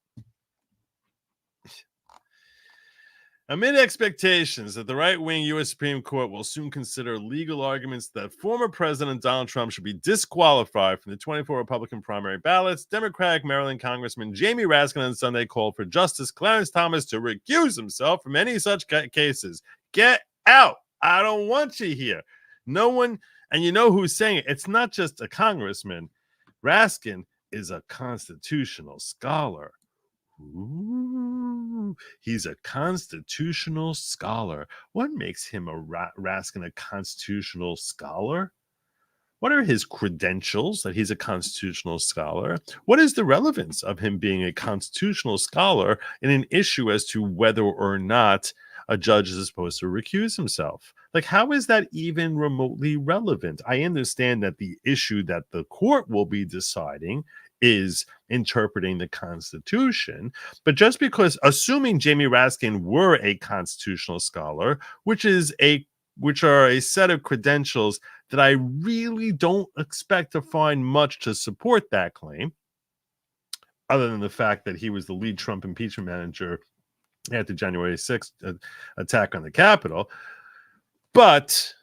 Amid expectations that the right-wing U.S. Supreme Court will soon consider legal arguments that former President Donald Trump should be disqualified from the 24 Republican primary ballots, Democratic Maryland Congressman Jamie Raskin on Sunday called for Justice Clarence Thomas to recuse himself from any such cases. Get out. I don't want you here. No one, and you know who's saying it. It's not just a congressman. Raskin is a constitutional scholar. Ooh, he's a constitutional scholar. What makes him a Raskin a constitutional scholar? What are his credentials that he's a constitutional scholar? What is the relevance of him being a constitutional scholar in an issue as to whether or not a judge is supposed to recuse himself? Like, how is that even remotely relevant? I understand that the issue that the court will be deciding is interpreting the Constitution, but just because, assuming Jamie Raskin were a constitutional scholar, which are a set of credentials that I really don't expect to find much to support that claim, other than the fact that he was the lead Trump impeachment manager at the January 6th attack on the Capitol. But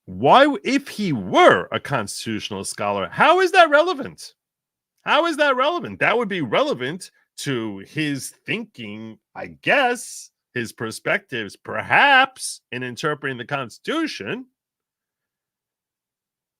why, if he were a constitutional scholar, how is that relevant? That would be relevant to his thinking, I guess, his perspectives, perhaps, in interpreting the Constitution.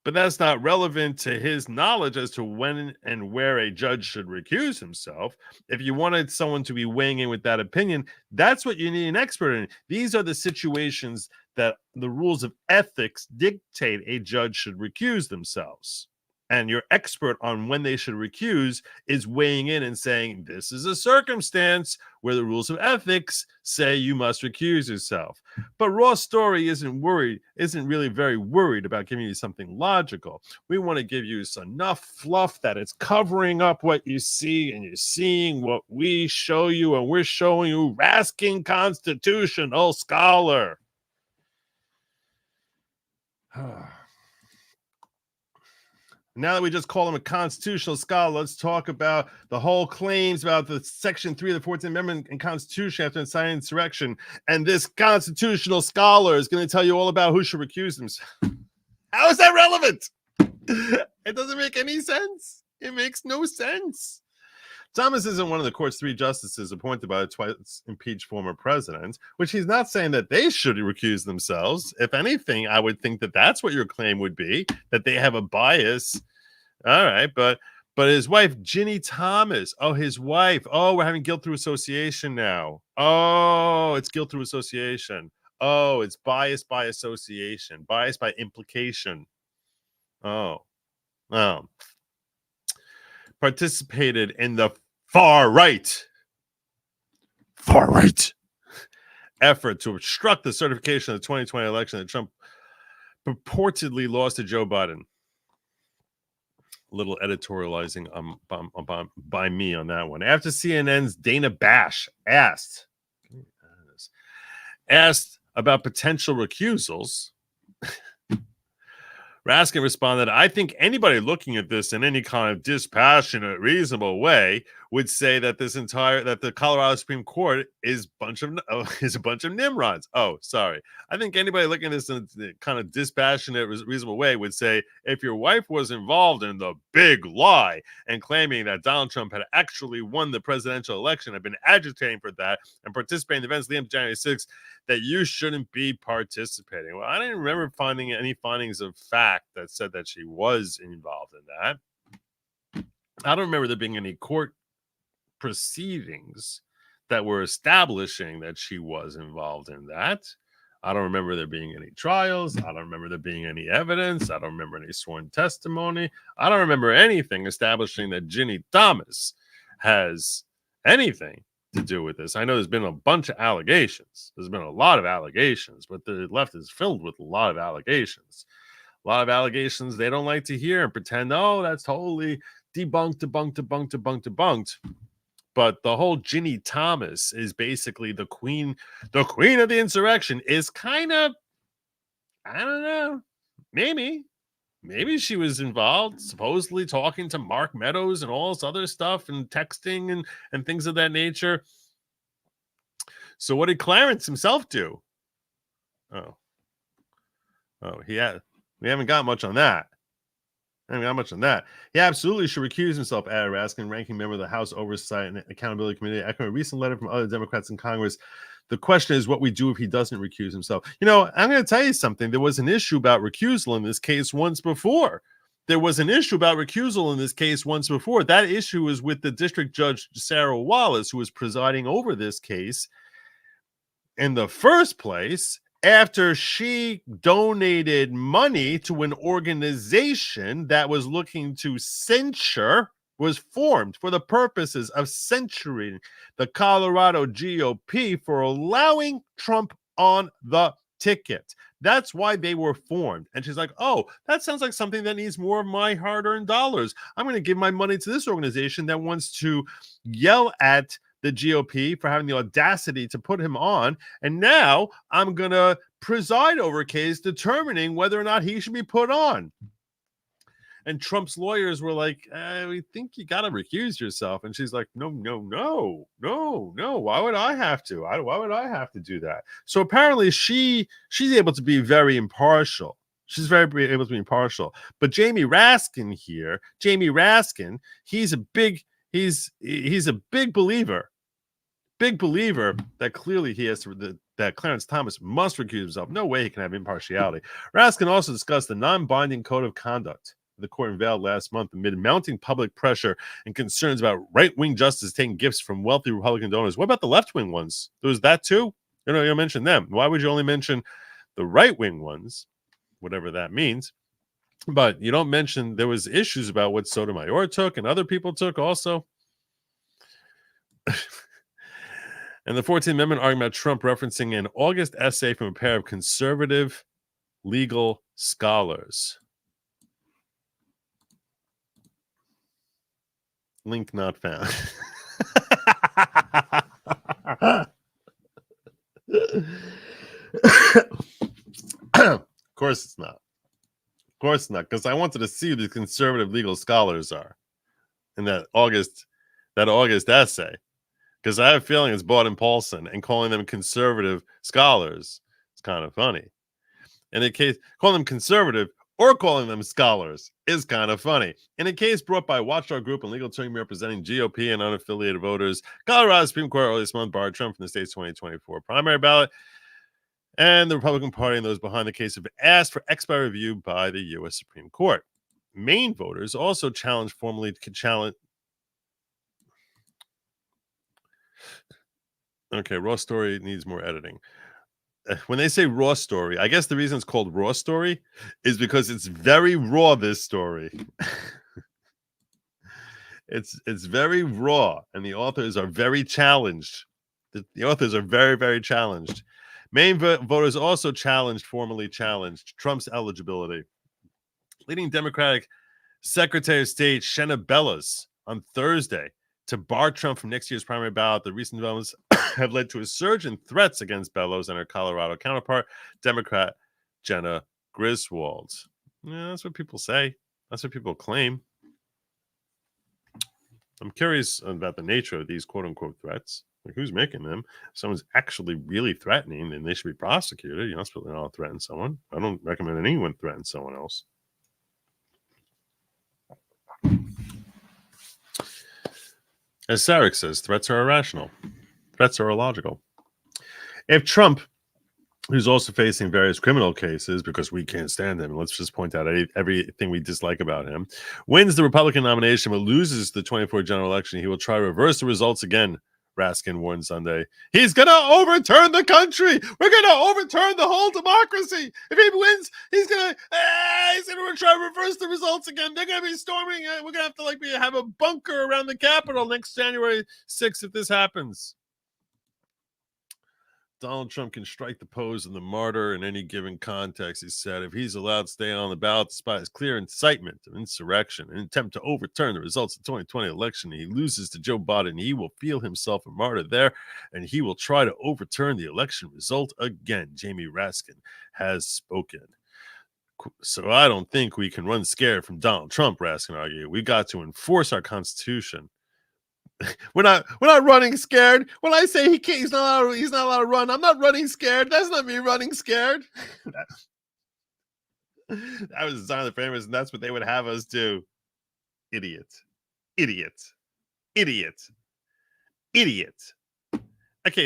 But that's not relevant to his knowledge as to when and where a judge should recuse himself. If you wanted someone to be weighing in with that opinion, that's what you need an expert in. These are the situations that the rules of ethics dictate a judge should recuse themselves. And your expert on when they should recuse is weighing in and saying, this is a circumstance where the rules of ethics say you must recuse yourself. But Raw Story isn't really very worried about giving you something logical. We want to give you enough fluff that it's covering up what you see, and you're seeing what we show you, and we're showing you Raskin constitutional scholar. Now that we just call him a constitutional scholar, let's talk about the whole claims about the Section 3 of the 14th Amendment and Constitution after inciting insurrection. And this constitutional scholar is going to tell you all about who should recuse themselves. How is that relevant? It doesn't make any sense. It makes no sense. Thomas isn't one of the court's 3 justices appointed by the twice impeached former president, which he's not saying that they should recuse themselves. If anything, I would think that that's what your claim would be, that they have a bias. All right, but But his wife, Ginny Thomas. Oh, his wife. Oh, we're having guilt through association now. Oh, it's guilt through association. Oh, it's bias by association, bias by implication. Oh, participated in the far right effort to obstruct the certification of the 2020 election that Trump purportedly lost to Joe Biden. A little editorializing by me on that one. After CNN's Dana Bash asked about potential recusals, Raskin responded, I think anybody looking at this in any kind of dispassionate, reasonable way would say that that the Colorado Supreme Court is a bunch of Nimrods. Oh, sorry. I think anybody looking at this in a kind of dispassionate, reasonable way would say, if your wife was involved in the big lie and claiming that Donald Trump had actually won the presidential election, had been agitating for that, and participating in events leading up to January 6th, that you shouldn't be participating. Well, I didn't remember finding any findings of fact that said that she was involved in that. I don't remember there being any court proceedings that were establishing that she was involved in that. I don't remember there being any trials. I don't remember there being any evidence. I don't remember any sworn testimony. I don't remember anything establishing that Ginny Thomas has anything to do with this. I know there's been a bunch of allegations. There's been a lot of allegations, but the left is filled with a lot of allegations. A lot of allegations they don't like to hear and pretend, oh, that's totally debunked. But the whole Ginny Thomas is basically the queen of the insurrection is kind of, I don't know, maybe she was involved, supposedly talking to Mark Meadows and all this other stuff and texting and things of that nature. So what did Clarence himself do? Oh, we haven't got much on that. He absolutely should recuse himself, added Raskin, ranking member of the House Oversight and Accountability Committee, echoing a recent letter from other Democrats in Congress. The question is what we do if he doesn't recuse himself. You know, I'm going to tell you something. There was an issue about recusal in this case once before. That issue was with the district judge, Sarah Wallace, who was presiding over this case in the first place, after she donated money to an organization that was looking to was formed for the purposes of censuring the Colorado GOP for allowing Trump on the ticket. That's why they were formed. And she's like, oh, that sounds like something that needs more of my hard-earned dollars. I'm going to give my money to this organization that wants to yell at the GOP for having the audacity to put him on. And now I'm going to preside over a case determining whether or not he should be put on. And Trump's lawyers were like, we think you got to recuse yourself. And she's like, no. Why would I have to? Why would I have to do that? So apparently she's able to be very impartial. She's very able to be impartial. But Jamie Raskin, he's a big believer. Big believer that clearly that Clarence Thomas must recuse himself. No way he can have impartiality. Raskin also discussed the non-binding code of conduct the court unveiled last month amid mounting public pressure and concerns about right-wing justices taking gifts from wealthy Republican donors. What about the left-wing ones? There was that too? You mentioned them. Why would you only mention the right-wing ones, whatever that means? But you don't mention there was issues about what Sotomayor took and other people took also. And the 14th Amendment argument about Trump referencing an August essay from a pair of conservative legal scholars. Link not found. Of course it's not. Because I wanted to see who the conservative legal scholars are in that August essay. Because I have a feeling it's Bought and Paulson, and calling them conservative scholars is kind of funny. In a case, calling them conservative or calling them scholars is kind of funny. In a case brought by Watchdog Group and legal team representing GOP and unaffiliated voters, Colorado Supreme Court earlier this month barred Trump from the state's 2024 primary ballot, and the Republican Party and those behind the case have asked for expedited review by the U.S. Supreme Court. Maine voters also challenged formally to challenge. Okay, raw story needs more editing. When they say raw story, I guess the reason it's called raw story is because it's very raw. This story, it's very raw, and the authors are very challenged. The authors are very, very challenged. Maine voters also formally challenged Trump's eligibility. Leading Democratic Secretary of State Shenna Bellas on Thursday to bar Trump from next year's primary ballot. The recent developments have led to a surge in threats against Bellows and her Colorado counterpart, Democrat Jenna Griswold. Yeah, that's what people say. That's what people claim. I'm curious about the nature of these quote-unquote threats. Like, who's making them? If someone's actually really threatening, then they should be prosecuted. You're not supposed to threaten someone. I don't recommend anyone threaten someone else. As Sarek says, threats are irrational. Threats are illogical. If Trump, who's also facing various criminal cases because we can't stand him, let's just point out everything we dislike about him, wins the Republican nomination but loses the 2024 general election, he will try to reverse the results again, Raskin warned Sunday. He's going to overturn the country. We're going to overturn the whole democracy. If he wins, he's going to try to reverse the results again. They're going to be storming. We're going to have to have a bunker around the Capitol next January 6th if this happens. Donald Trump can strike the pose of the martyr in any given context, he said. If he's allowed to stay on the ballot despite his clear incitement of insurrection, an attempt to overturn the results of the 2020 election, and he loses to Joe Biden, he will feel himself a martyr there, and he will try to overturn the election result again. Jamie Raskin has spoken. So I don't think we can run scared from Donald Trump, Raskin argued. We've got to enforce our Constitution. We're not running scared. When I say he's not allowed to run, I'm not running scared. That's not me running scared. That was the sign of the framers, and that's what they would have us do. Idiot. Okay,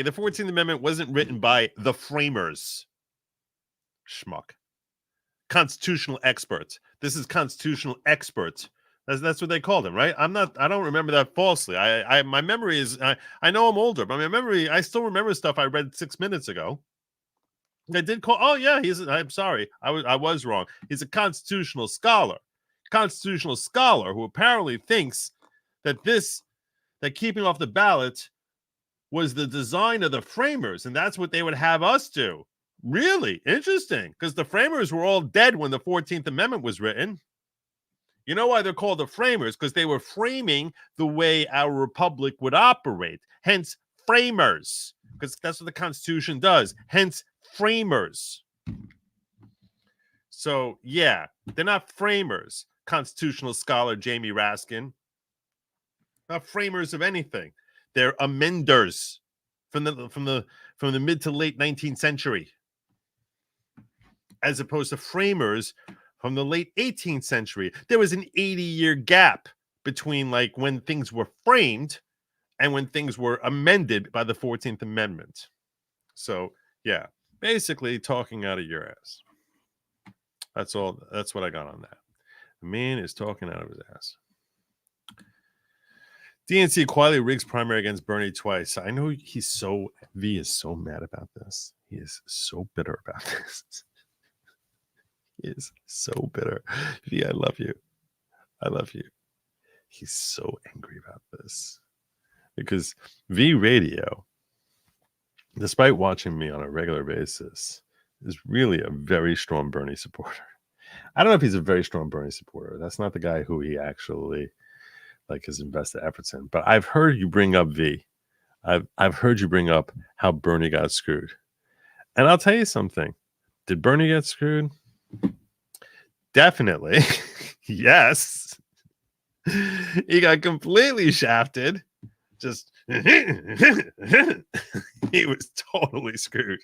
the 14th Amendment wasn't written by the framers. Schmuck. Constitutional experts. This is constitutional experts. That's what they called him, right? I don't remember that falsely. My memory is, I know I'm older, but my memory, I still remember stuff I read 6 minutes ago. I did call, I'm sorry. I was wrong. He's a constitutional scholar who apparently thinks that keeping off the ballot was the design of the framers, and that's what they would have us do. Really interesting, because the framers were all dead when the 14th Amendment was written. You know why they're called the framers? Because they were framing the way our republic would operate. Hence, framers. Because that's what the Constitution does. Hence, framers. So, yeah, they're not framers. Constitutional scholar Jamie Raskin. Not framers of anything. They're amenders from the mid to late 19th century. As opposed to framers from the late 18th century. There was an 80-year gap between when things were framed and when things were amended by the 14th Amendment. So, yeah, basically talking out of your ass. That's all. That's what I got on that. The man is talking out of his ass. DNC quietly rigs primary against Bernie twice. I know V is so mad about this. He is so bitter about this. He is so bitter. V, I love you. He's so angry about this. Because V Radio, despite watching me on a regular basis, is really a very strong Bernie supporter. I don't know if he's a very strong Bernie supporter. That's not the guy who he actually has invested efforts in. But I've heard you bring up V. I've heard you bring up how Bernie got screwed. And I'll tell you something. Did Bernie get screwed? Definitely. Yes. He got completely shafted. Just he was totally screwed.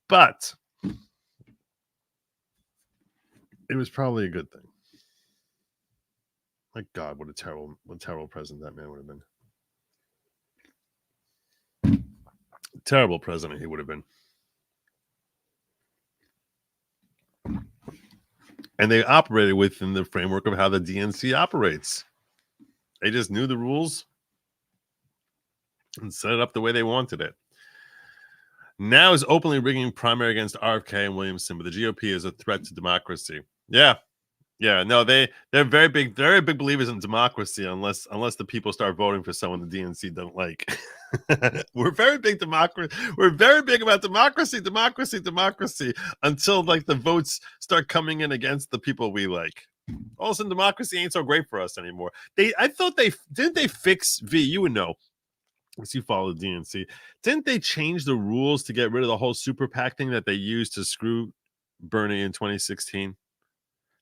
But it was probably a good thing. My God, what a terrible president that man would have been. Terrible president he would have been. And they operated within the framework of how the DNC operates. They just knew the rules and set it up the way they wanted it. Now is openly rigging primary against RFK and Williamson, but the GOP is a threat to democracy. Yeah. No, they're very big believers in democracy unless the people start voting for someone the DNC don't like. We're very big about democracy until like the votes start coming in against the people we like. All of a sudden, democracy ain't so great for us anymore. I thought didn't they fix V? You would know. As you follow the DNC, didn't they change the rules to get rid of the whole super PAC thing that they used to screw Bernie in 2016?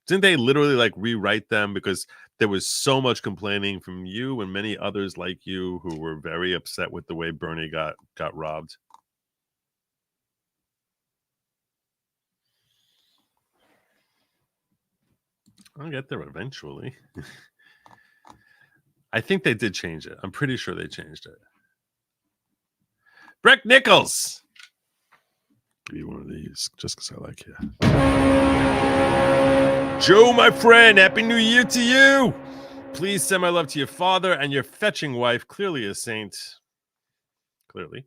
Didn't they literally like rewrite them because there was so much complaining from you and many others like you who were very upset with the way Bernie got robbed? I'll get there eventually. I think they did change it. I'm pretty sure they changed it. Breck Nichols. Give you one of these just because I like you. Joe, my friend, Happy New Year to you. Please send my love to your father and your fetching wife, clearly a saint. Clearly.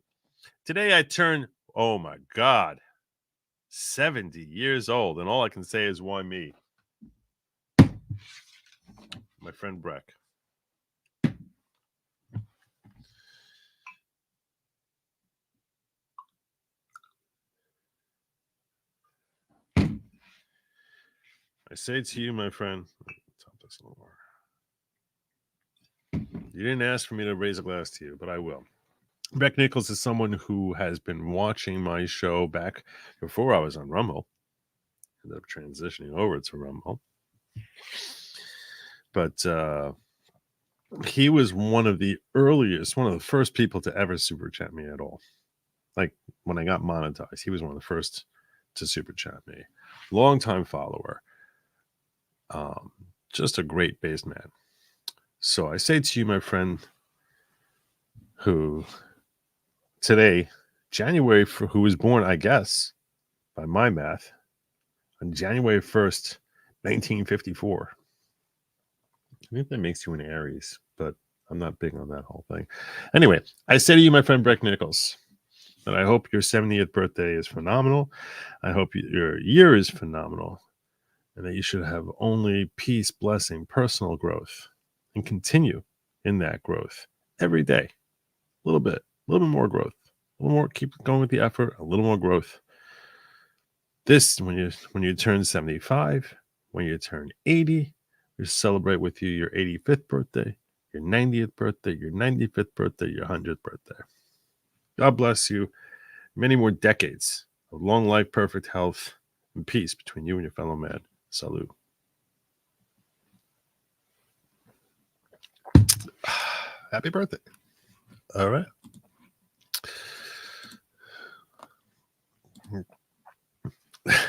Today I turn, oh my God, 70 years old. And all I can say is, why me? My friend Breck. I say to you, my friend, top this a little more. You didn't ask for me to raise a glass to you, but I will. Breck Nichols is someone who has been watching my show back before I was on Rumble. Ended up transitioning over to Rumble. But he was one of the first people to ever super chat me at all. Like when I got monetized, he was one of the first to super chat me. Longtime follower. Just a great base man. So I say to you, my friend, who today, who was born, I guess, by my math, on January 1st, 1954. I think that makes you an Aries, but I'm not big on that whole thing. Anyway, I say to you, my friend Breck Nichols, that I hope your 70th birthday is phenomenal. I hope your year is phenomenal, and that you should have only peace, blessing, personal growth, and continue in that growth every day. A little bit more growth, a little more, keep going with the effort, a little more growth. This, when you turn 75, when you turn 80, we celebrate with you your 85th birthday, your 90th birthday, your 95th birthday, your 100th birthday. God bless you. Many more decades of long life, perfect health, and peace between you and your fellow man. Salud. Happy birthday. All right.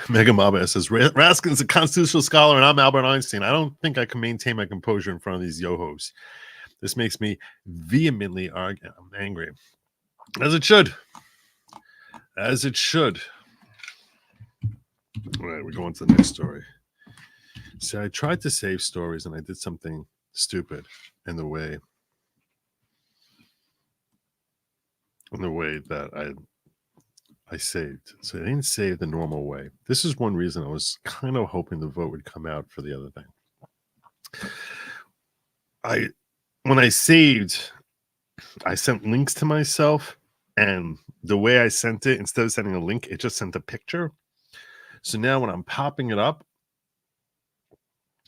Mega Mama says, Raskin's a constitutional scholar and I'm Albert Einstein. I don't think I can maintain my composure in front of these yo-hos. This makes me vehemently argue. I'm angry. As it should. As it should. All right, we're going to the next story. See, I tried to save stories and I did something stupid in the way that I saved. So I didn't save the normal way. This is one reason I was kind of hoping the vote would come out for the other thing. When I saved, I sent links to myself, and the way I sent it, instead of sending a link, it just sent a picture. So now when I'm popping it up,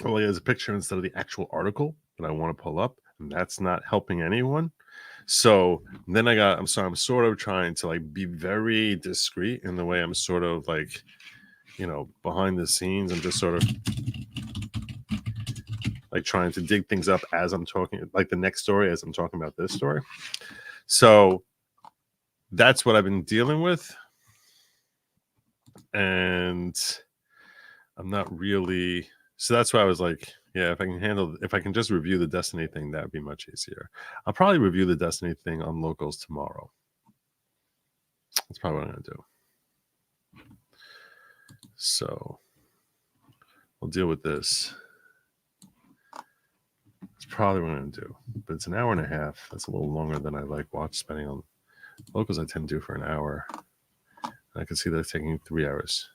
well, there's a picture instead of the actual article that I want to pull up, and that's not helping anyone. So then I'm sort of trying to like be very discreet in the way I'm sort of like, behind the scenes. I'm just sort of like trying to dig things up as I'm talking, like the next story as I'm talking about this story. So that's what I've been dealing with. And I'm not really, so that's why I was like, yeah, if I can just review the Destiny thing, that would be much easier. I'll probably review the Destiny thing on Locals tomorrow. That's probably what I'm going to do. So we'll deal with this. It's probably what I'm going to do. But it's an hour and a half. That's a little longer than I like spending on locals. I tend to do for an hour. I can see that it's taking 3 hours.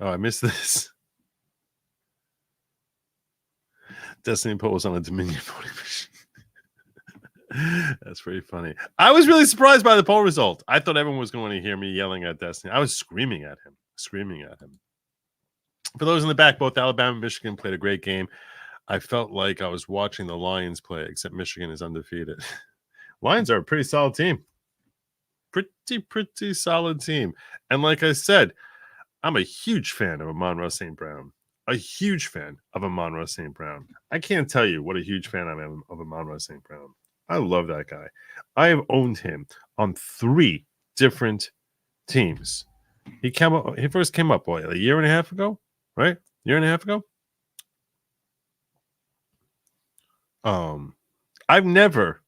Oh, I missed this. Destiny poll was on a Dominion voting machine. That's pretty funny. I was really surprised by the poll result. I thought everyone was going to hear me yelling at Destiny. I was screaming at him. For those in the back, both Alabama and Michigan played a great game. I felt like I was watching the Lions play, except Michigan is undefeated. Lions are a pretty solid team. Pretty solid team. And like I said, I'm a huge fan of Amon-Ra St. Brown. A huge fan of Amon-Ra St. Brown. I can't tell you what a huge fan I am of Amon-Ra St. Brown. I love that guy. I have owned him on 3 different teams. He first came up, a year and a half ago? Right? Year and a half ago? I've never,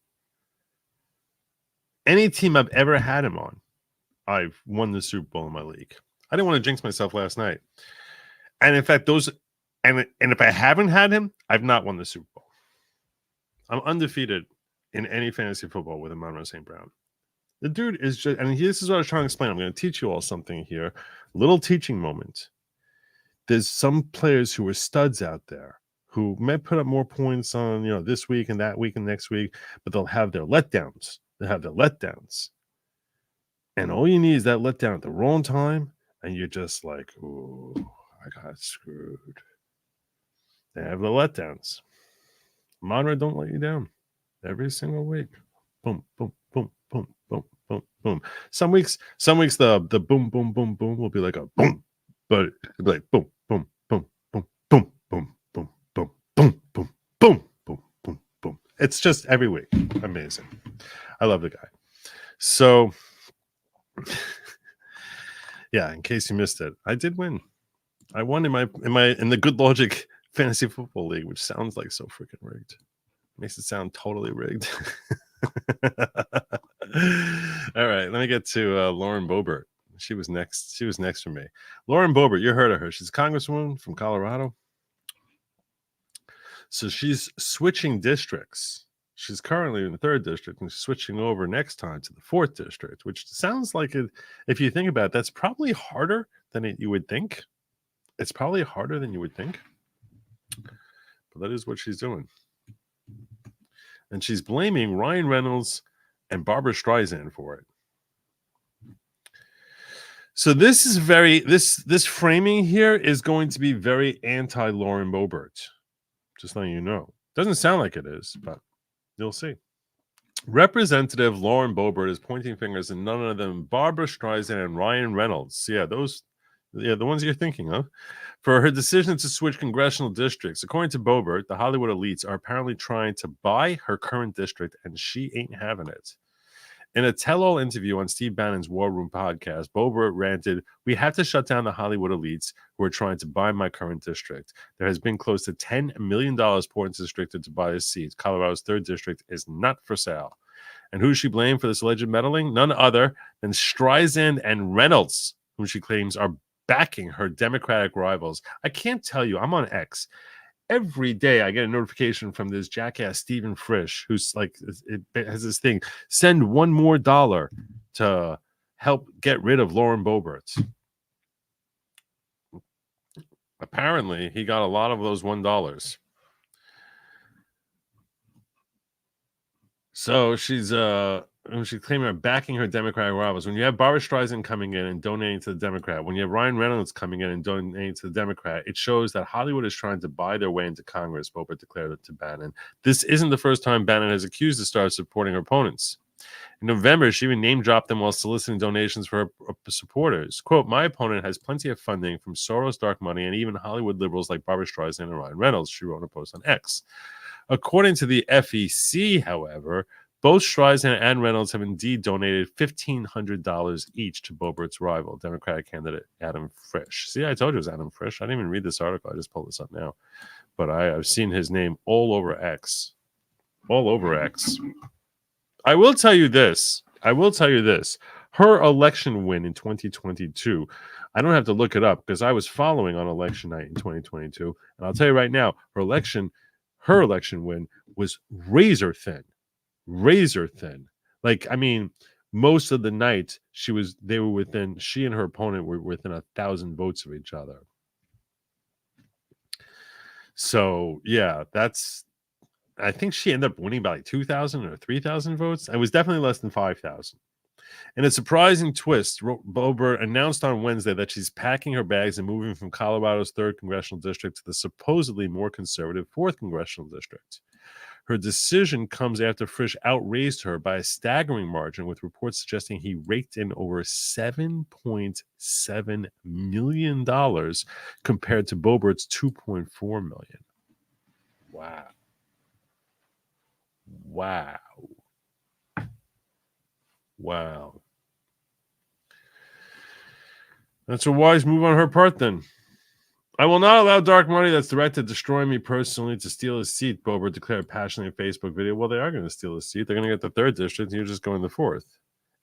any team I've ever had him on, I've won the Super Bowl in my league. I didn't want to jinx myself last night. And in fact, and if I haven't had him, I've not won the Super Bowl. I'm undefeated in any fantasy football with Amon-Ra St. Brown. The dude is just, and this is what I was trying to explain. I'm going to teach you all something here. Little teaching moment. There's some players who are studs out there who may put up more points on, this week and that week and next week, but they'll have their letdowns. And all you need is that letdown at the wrong time, and you're just like, ooh, I got screwed. They have the letdowns. Monroe don't let you down every single week. Boom, boom, boom, boom, boom, boom, boom. Some weeks the boom, boom, boom, boom will be like a boom, but it'll be like boom, boom, boom, boom, boom, boom, boom, boom, boom, boom, boom, boom, boom, boom. It's just every week. Amazing. I love the guy. So yeah, in case you missed it, I did win. I won in the Good Lawgic Fantasy Football League, which sounds like so freaking rigged. Makes it sound totally rigged. All right, let me get to Lauren Boebert. She was next for me. Lauren Boebert, you heard of her. She's a congresswoman from Colorado. So she's switching districts. She's currently in the 3rd district and switching over next time to the 4th district, which sounds like it. If you think about it, that's probably harder than you would think. It's probably harder than you would think. But that is what she's doing. And she's blaming Ryan Reynolds and Barbara Streisand for it. So this is this framing here is going to be very anti-Lauren Boebert. Just letting you know. Doesn't sound like it is, but you'll see. Representative Lauren Boebert is pointing fingers at none other than Barbara Streisand and Ryan Reynolds. Yeah, the ones you're thinking of, for her decision to switch congressional districts. According to Boebert, the Hollywood elites are apparently trying to buy her current district, and she ain't having it. In a tell-all interview on Steve Bannon's War Room podcast, Boebert ranted, "We have to shut down the Hollywood elites who are trying to buy my current district. There has been close to $10 million poured into the district to buy a seat. Colorado's 3rd district is not for sale." And who she blamed for this alleged meddling? None other than Streisand and Reynolds, whom she claims are backing her Democratic rivals. I can't tell you, I'm on X. Every day I get a notification from this jackass Stephen Frisch, who's like, it has this thing, send $1 more to help get rid of Lauren Boebert. Apparently, he got a lot of those $1. So she's claiming her backing her Democratic rivals. When you have Barbara Streisand coming in and donating to the Democrat, when you have Ryan Reynolds coming in and donating to the Democrat, it shows that Hollywood is trying to buy their way into Congress, Boebert declared it to Bannon. This isn't the first time Bannon has accused the star of supporting her opponents. In November, she even name-dropped them while soliciting donations for her supporters. Quote, "My opponent has plenty of funding from Soros' dark money and even Hollywood liberals like Barbara Streisand and Ryan Reynolds," she wrote in a post on X. According to the FEC, however, both Streisand and Reynolds have indeed donated $1,500 each to Boebert's rival, Democratic candidate Adam Frisch. See, I told you it was Adam Frisch. I didn't even read this article. I just pulled this up now. But I've seen his name all over X. All over X. I will tell you this. her election win in 2022, I don't have to look it up because I was following on election night in 2022. And I'll tell you right now, her election win was razor thin. Like, I mean, most of the night she and her opponent were within 1,000 votes of each other. So yeah, I think she ended up winning by like 2,000 or 3,000 votes. It was definitely less than 5,000. In a surprising twist, Boebert announced on Wednesday that she's packing her bags and moving from Colorado's 3rd congressional district to the supposedly more conservative 4th congressional district. Her decision comes after Frisch outraised her by a staggering margin, with reports suggesting he raked in over $7.7 million compared to Boebert's $2.4 million. Wow. That's a wise move on her part, then. I will not allow dark money that's directed to destroy me personally to steal his seat, Boebert declared passionately in a Facebook video. Well, they are going to steal his seat. They're going to get the 3rd district, and you're just going to the 4th.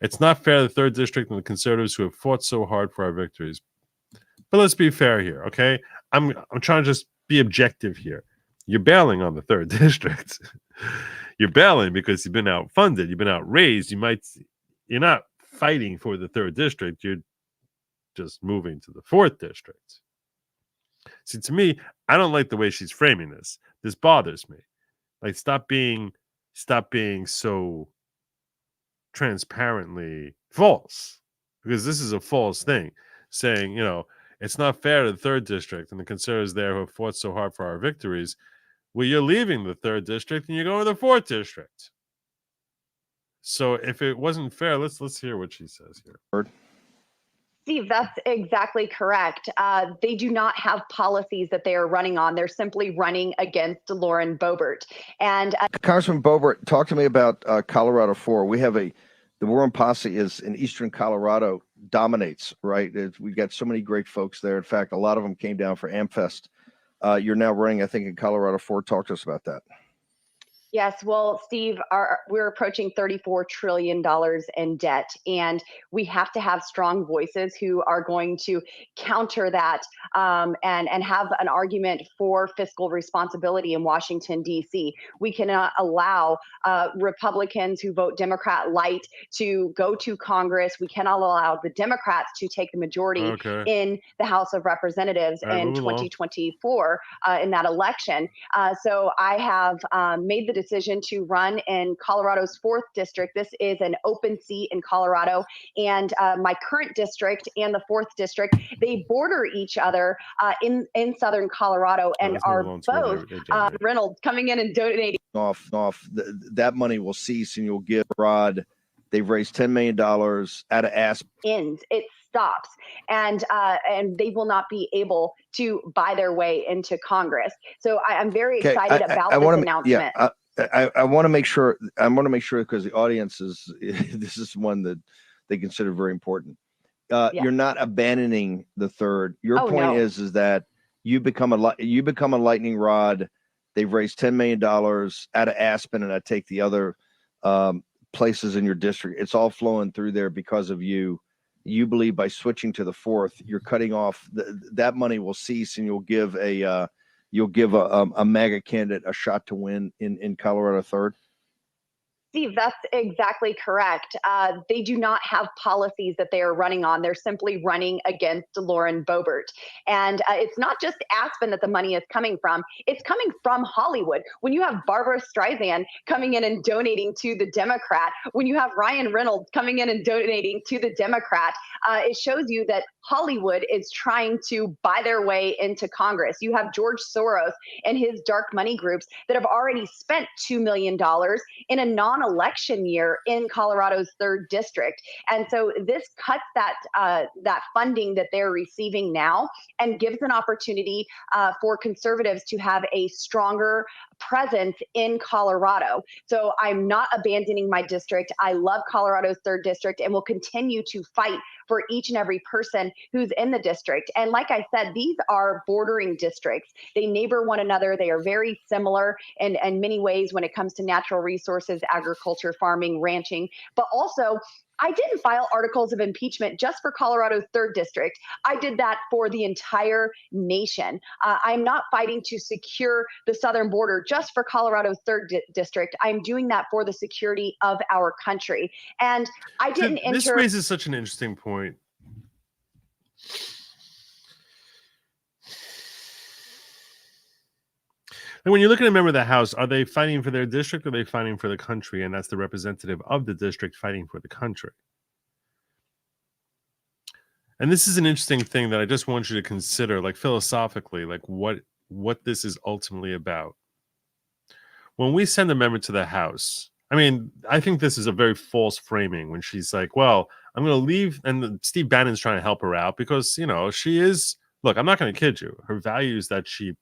It's not fair to the 3rd district and the conservatives who have fought so hard for our victories. But let's be fair here, okay? I'm trying to just be objective here. You're bailing on the 3rd district. You're bailing because you've been outfunded. You've been outraised. You're not fighting for the 3rd district. You're just moving to the 4th district. See, to me, I don't like the way she's framing this. This bothers me. Like, stop being so transparently false, because this is a false thing. Saying, it's not fair to the 3rd district and the conservatives there who have fought so hard for our victories. Well, you're leaving the 3rd district and you're going to the 4th district. So if it wasn't fair, let's hear what she says here. Steve, that's exactly correct. They do not have policies that they are running on. They're simply running against Lauren Boebert. And Congressman Boebert, talk to me about Colorado 4. We have the Warren Posse is in eastern Colorado, dominates, right? We've got so many great folks there. In fact, a lot of them came down for AmFest. You're now running, I think, in Colorado 4. Talk to us about that. Yes, well, Steve, we're approaching $34 trillion in debt, and we have to have strong voices who are going to counter that and have an argument for fiscal responsibility in Washington, D.C. We cannot allow Republicans who vote Democrat light to go to Congress. We cannot allow the Democrats to take the majority in the House of Representatives in 2024 in that election. So I have made the decision to run in Colorado's 4th district. This is an open seat in Colorado, and my current district and the 4th district, they border each other in southern Colorado, and are both Reynolds coming in and donating. That money will cease, and you'll give Rod. They've raised $10 million out of Aspen. It stops, and they will not be able to buy their way into Congress. So I'm very excited about this announcement. I want to make sure. Because the audience this is one that they consider very important. You're not abandoning the 3rd. Your point is that you become a lightning rod. They've raised $10 million out of Aspen, and I take the other places in your district. It's all flowing through there because of you. You believe by switching to the 4th, you're cutting off that money will cease, and you'll give a MAGA candidate a shot to win in Colorado 3rd. Steve, that's exactly correct. They do not have policies that they are running on. They're simply running against Lauren Boebert. And it's not just Aspen that the money is coming from. It's coming from Hollywood. When you have Barbara Streisand coming in and donating to the Democrat, when you have Ryan Reynolds coming in and donating to the Democrat, it shows you that Hollywood is trying to buy their way into Congress. You have George Soros and his dark money groups that have already spent $2 million in a non-election year in Colorado's 3rd district. And so this cuts that funding that they're receiving now and gives an opportunity for conservatives to have a stronger presence in Colorado. So I'm not abandoning my district. I love Colorado's 3rd district and will continue to fight for each and every person who's in the district. And like I said, these are bordering districts. They neighbor one another. They are very similar in many ways when it comes to natural resources, agriculture, farming, ranching, but also I didn't file articles of impeachment just for Colorado's 3rd district. I did that for the entire nation. I'm not fighting to secure the southern border just for Colorado's 3rd district. I'm doing that for the security of our country. And I didn't enter. This raises such an interesting point. And when you look at a member of the House, are they fighting for their district or are they fighting for the country? And that's the representative of the district fighting for the country. And this is an interesting thing that I just want you to consider, like philosophically, like what this is ultimately about. When we send a member to the House, I mean, I think this is a very false framing when she's like, well, I'm going to leave. And Steve Bannon's trying to help her out because, you know, she is, look, I'm not going to kid you. Her values that she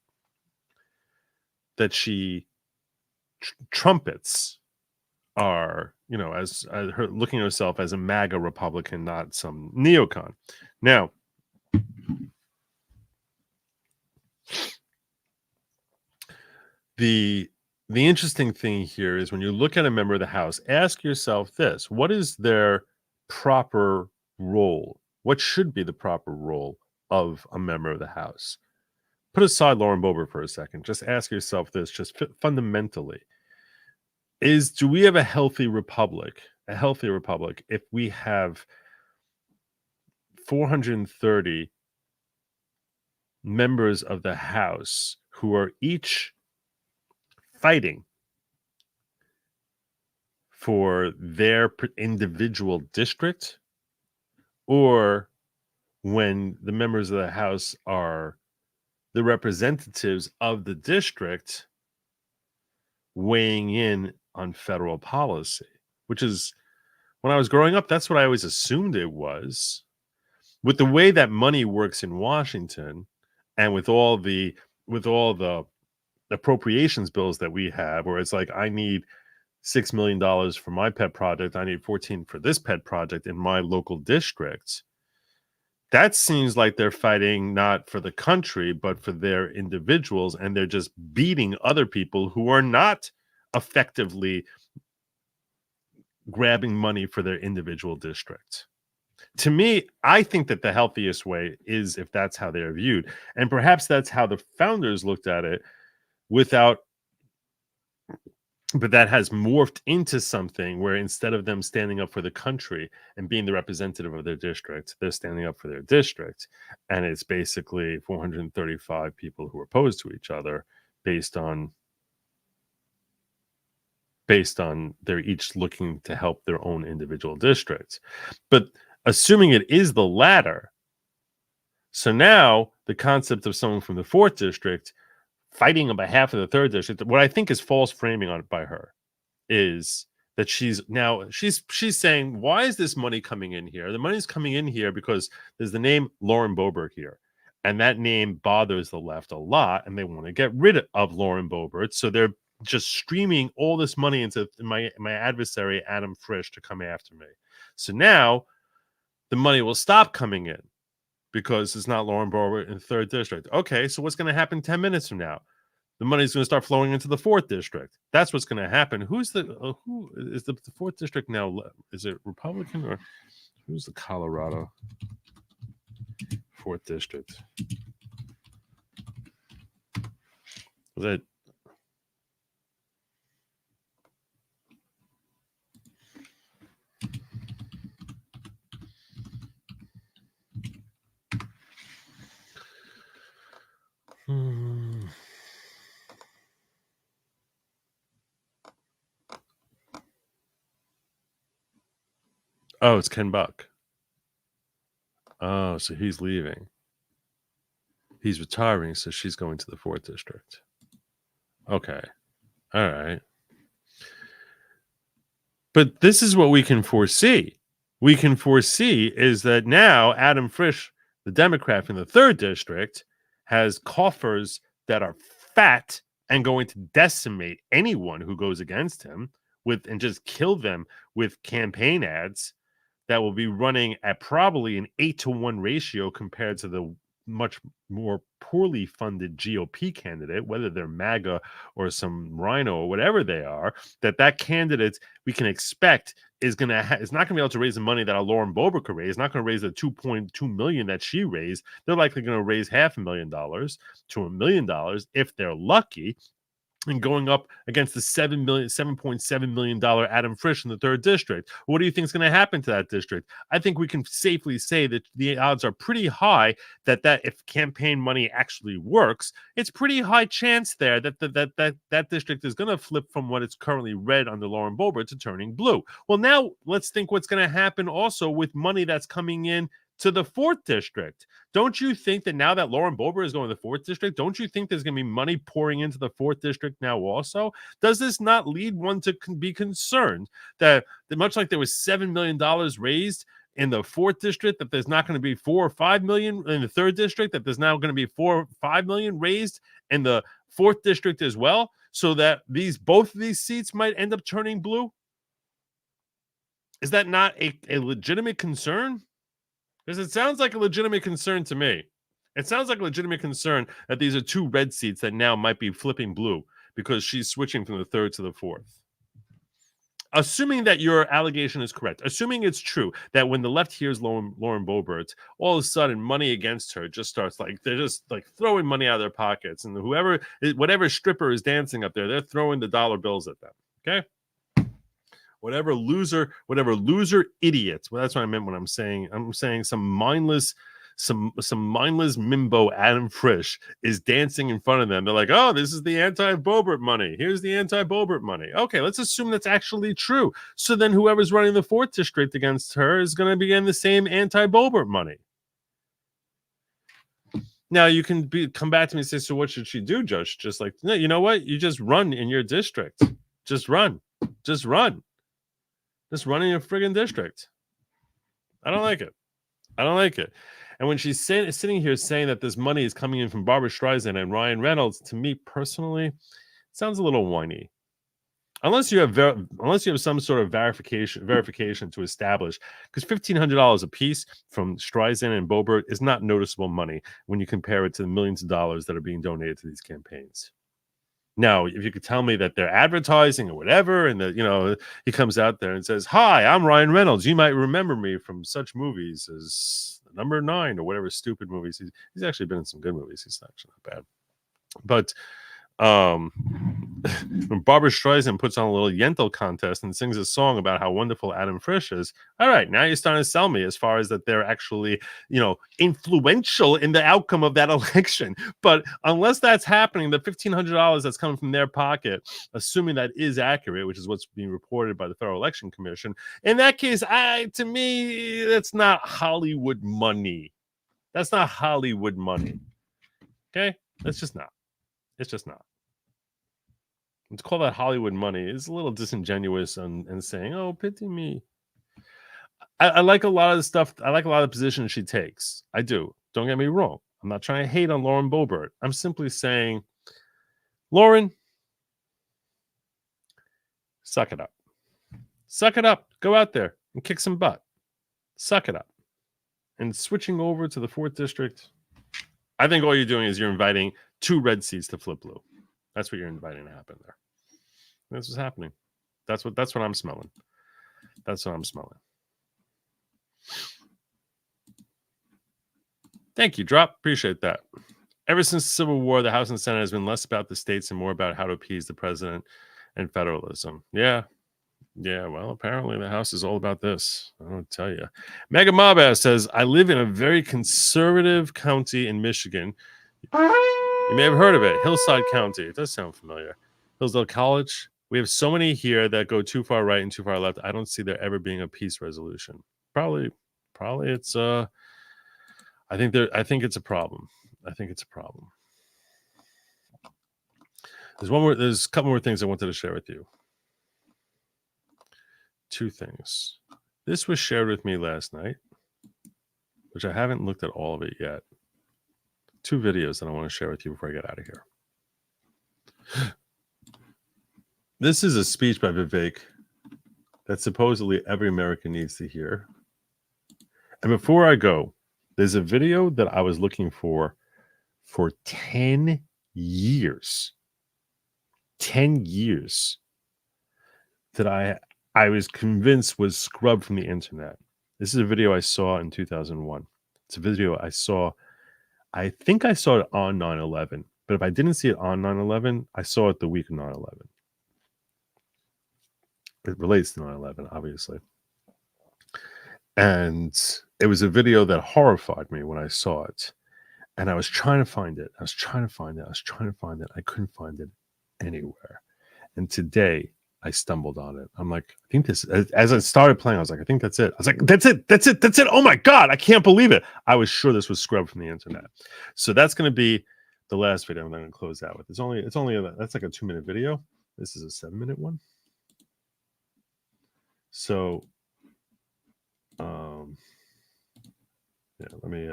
trumpets are, you know, as her looking at herself as a MAGA Republican, not some neocon. Now, the interesting thing here is when you look at a member of the House, ask yourself this: what is their proper role? What should be the proper role of a member of the House? Put aside Lauren Boebert for a second. Just ask yourself this, just fundamentally. Do we have a healthy republic? A healthy republic if we have 430 members of the House who are each fighting for their individual district, or when the members of the House are the representatives of the district weighing in on federal policy, which is, when I was growing up, that's what I always assumed it was. With the way that money works in Washington, and with all the appropriations bills that we have, where it's like, I need $6 million for my pet project, I need 14 for this pet project in my local district. That seems like they're fighting not for the country, but for their individuals, and they're just beating other people who are not effectively grabbing money for their individual district. To me, I think that the healthiest way is if that's how they're viewed. And perhaps that's how the founders looked at it but that has morphed into something where instead of them standing up for the country and being the representative of their district, they're standing up for their district. And it's basically 435 people who are opposed to each other based on they're each looking to help their own individual districts. But assuming it is the latter, so now the concept of someone from the 4th district fighting on behalf of the 3rd district, what I think is false framing on it by her is that she's saying, why is this money coming in here? The money's coming in here because there's the name Lauren Boebert here, and that name bothers the left a lot, and they want to get rid of Lauren Boebert, so they're just streaming all this money into my adversary Adam Frisch to come after me. So now the money will stop coming in because it's not Lauren Boebert in the 3rd district. Okay, so what's going to happen 10 minutes from now? The money's going to start flowing into the 4th district. That's what's going to happen. Who is the 4th district now? Is it Republican, or who's the Colorado 4th district? Was that? Oh, it's Ken Buck. Oh, so he's leaving. He's retiring, so she's going to the 4th district. Okay. All right. But this is what we can foresee. We can foresee is that now Adam Frisch, the Democrat from the 3rd district, has coffers that are fat and going to decimate anyone who goes against him and just kill them with campaign ads that will be running at probably an 8-to-1 ratio compared to the much more poorly funded GOP candidate, whether they're MAGA or some rhino or whatever they are, that candidate we can expect is not going to be able to raise the money that a Lauren Boebert could raise. Not going to raise the $2.2 million that she raised. They're likely going to raise $500,000 to $1 million if they're lucky. And going up against the $7.7 million Adam Frisch in the 3rd district. What do you think is going to happen to that district? I think we can safely say that the odds are pretty high that if campaign money actually works, it's pretty high chance there that that district is going to flip from what it's currently red under Lauren Boebert to turning blue. Well, now let's think what's going to happen also with money that's coming in to the 4th district. Don't you think that now that Lauren Boebert is going to the 4th district, don't you think there's going to be money pouring into the 4th district now also? Does this not lead one to be concerned that much like there was $7 million raised in the 4th district, that there's not going to be 4 or 5 million in the 3rd district, that there's now going to be 4 or 5 million raised in the 4th district as well, so that both of these seats might end up turning blue? Is that not a legitimate concern? Because it sounds like a legitimate concern to me. It sounds like a legitimate concern that these are 2 red seats that now might be flipping blue because she's switching from the 3rd to the 4th. Assuming that your allegation is correct, assuming it's true that when the left hears Lauren Boebert, all of a sudden money against her just starts they're just throwing money out of their pockets, and whatever stripper is dancing up there, they're throwing the dollar bills at them. Okay. Whatever loser idiots. Well, that's what I meant when I'm saying some mindless mimbo Adam Frisch is dancing in front of them. They're like, oh, this is the anti-Boebert money. Here's the anti-Boebert money. Okay, let's assume that's actually true. So then whoever's running the 4th district against her is going to be getting the same anti-Boebert money. Now you can come back to me and say, so what should she do, Judge? Just no, you know what? You just run in your district. Just run. Just run in your friggin' district. I don't like it. And when she's sitting here saying that this money is coming in from Barbara Streisand and Ryan Reynolds, to me personally, it sounds a little whiny. Unless you have some sort of verification to establish, because $1,500 a piece from Streisand and Boebert is not noticeable money when you compare it to the millions of dollars that are being donated to these campaigns. Now, if you could tell me that they're advertising or whatever, and that he comes out there and says, "Hi, I'm Ryan Reynolds. You might remember me from such movies as Number 9 or whatever stupid movies." He's actually been in some good movies. He's actually not bad. But when Barbara Streisand puts on a little Yentl contest and sings a song about how wonderful Adam Frisch is, all right, now you're starting to sell me as far as that they're actually, influential in the outcome of that election. But unless that's happening, the $1,500 that's coming from their pocket, assuming that is accurate, which is what's being reported by the Federal Election Commission, in that case, to me, that's not Hollywood money. That's not Hollywood money. Okay? It's just not. To call that Hollywood money is a little disingenuous and saying, "Oh, pity me." I like a lot of the stuff. I like a lot of the positions she takes. I do. Don't get me wrong. I'm not trying to hate on Lauren Boebert. I'm simply saying, Lauren, suck it up. Suck it up. Go out there and kick some butt. Suck it up. And switching over to the 4th district, I think all you're doing is you're inviting 2 red seats to flip blue. That's what you're inviting to happen there. That's what's happening. That's what I'm smelling. That's what I'm smelling. Thank you, Drop. Appreciate that. Ever since the Civil War, the House and Senate has been less about the states and more about how to appease the president and federalism. Yeah. Well, apparently the House is all about this. I don't tell you. Mega Mobaz says, I live in a very conservative county in Michigan. You may have heard of it, Hillside County. It does sound familiar. Hillsdale College. We have so many here that go too far right and too far left. I don't see there ever being a peace resolution. Probably it's I think it's a problem. There's a couple more things I wanted to share with you. 2 things. This was shared with me last night, which I haven't looked at all of it yet. 2 videos that I want to share with you before I get out of here. This is a speech by Vivek that supposedly every American needs to hear. And before I go, There's a video that I was looking for 10 years. 10 years that I was convinced was scrubbed from the internet. This is a video I saw in 2001. It's a video I think I saw it on 9/11, but if I didn't see it on 9/11, I saw it the week of 9/11. It relates to 9/11, obviously. And it was a video that horrified me when I saw it. And I was trying to find it. I couldn't find it anywhere. And today I stumbled on it. I'm like, I think this, as I started playing, I was like, I think that's it. I was like, that's it. Oh my God, I can't believe it. I was sure this was scrubbed from the internet. So that's going to be the last video I'm going to close out with. That's like a 2-minute video. This is a 7-minute one. So, yeah, let me,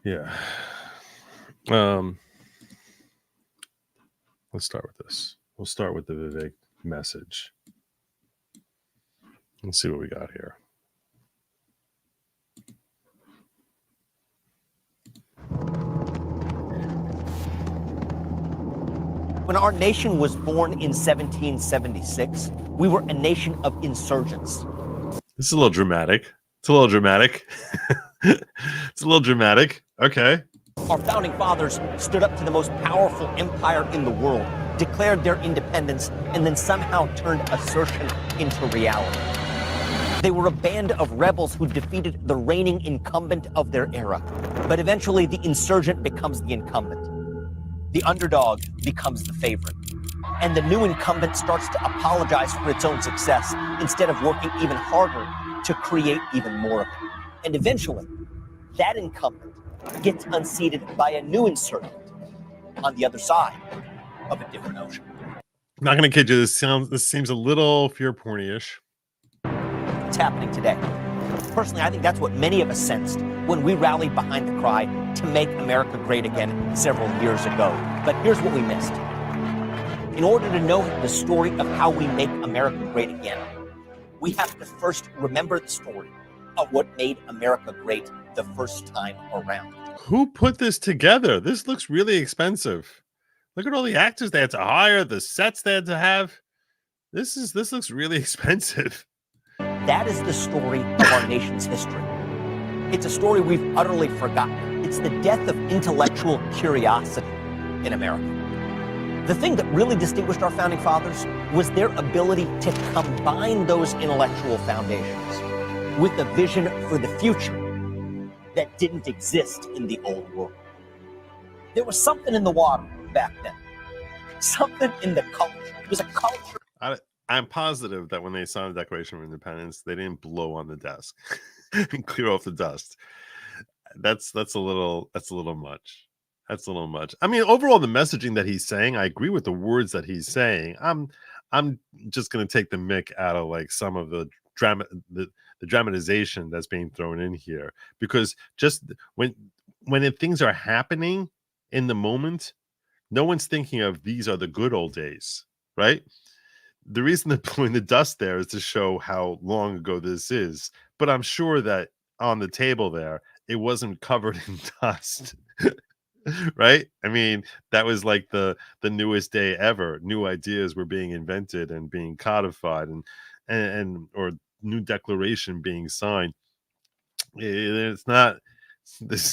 yeah. Let's start with this. We'll start with the Vivek message. Let's see what we got here. When our nation was born in 1776, we were a nation of insurgents. This is a little dramatic. It's a little dramatic. Okay. Our founding fathers stood up to the most powerful empire in the world, declared their independence, and then somehow turned assertion into reality. They were a band of rebels who defeated the reigning incumbent of their era. But eventually, the insurgent becomes the incumbent. The underdog becomes the favorite. And the new incumbent starts to apologize for its own success instead of working even harder to create even more of it. And eventually, that incumbent gets unseated by a new insurgent on the other side of a different ocean. I'm not going to kid you. This seems a little fear porny-ish. It's happening today. Personally, I think that's what many of us sensed when we rallied behind the cry to make America great again several years ago. But here's what we missed. In order to know the story of how we make America great again, we have to first remember the story of what made America great the first time around. Who put this together? This looks really expensive. Look at all the actors they had to hire, the sets they had to have. This looks really expensive. That is the story of our nation's history. It's a story we've utterly forgotten. It's the death of intellectual curiosity in America. The thing that really distinguished our founding fathers was their ability to combine those intellectual foundations with a vision for the future that didn't exist in the old world. There was something in the water back then. Something in the culture. It was a culture. I'm positive that when they signed the Declaration of Independence, they didn't blow on the desk and clear off the dust. That's a little much. That's a little much. I mean, overall, the messaging that he's saying, I agree with the words that he's saying. I'm just going to take the mick out of like some of the dramatization that's being thrown in here, because just when things are happening in the moment, no one's thinking of these are the good old days, right? The reason they're pulling the dust there is to show how long ago this is. But I'm sure that on the table there, it wasn't covered in dust, right? I mean, that was like the newest day ever. New ideas were being invented and being codified, and or new declaration being signed. This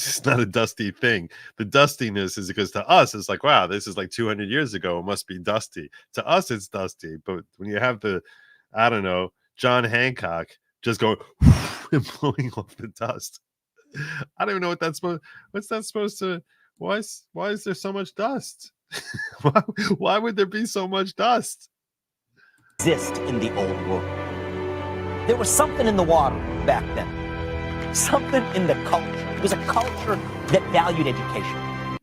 is not a dusty thing. The dustiness is because to us, it's like, wow, this is like 200 years ago. It must be dusty. To us, it's dusty. But when you have I don't know, John Hancock just going and blowing off the dust, I don't even know what that's supposed. What's that supposed to? Why is there so much dust? why would there be so much dust? Exist in the old world. There was something in the water back then. Something in the culture. It was a culture that valued education.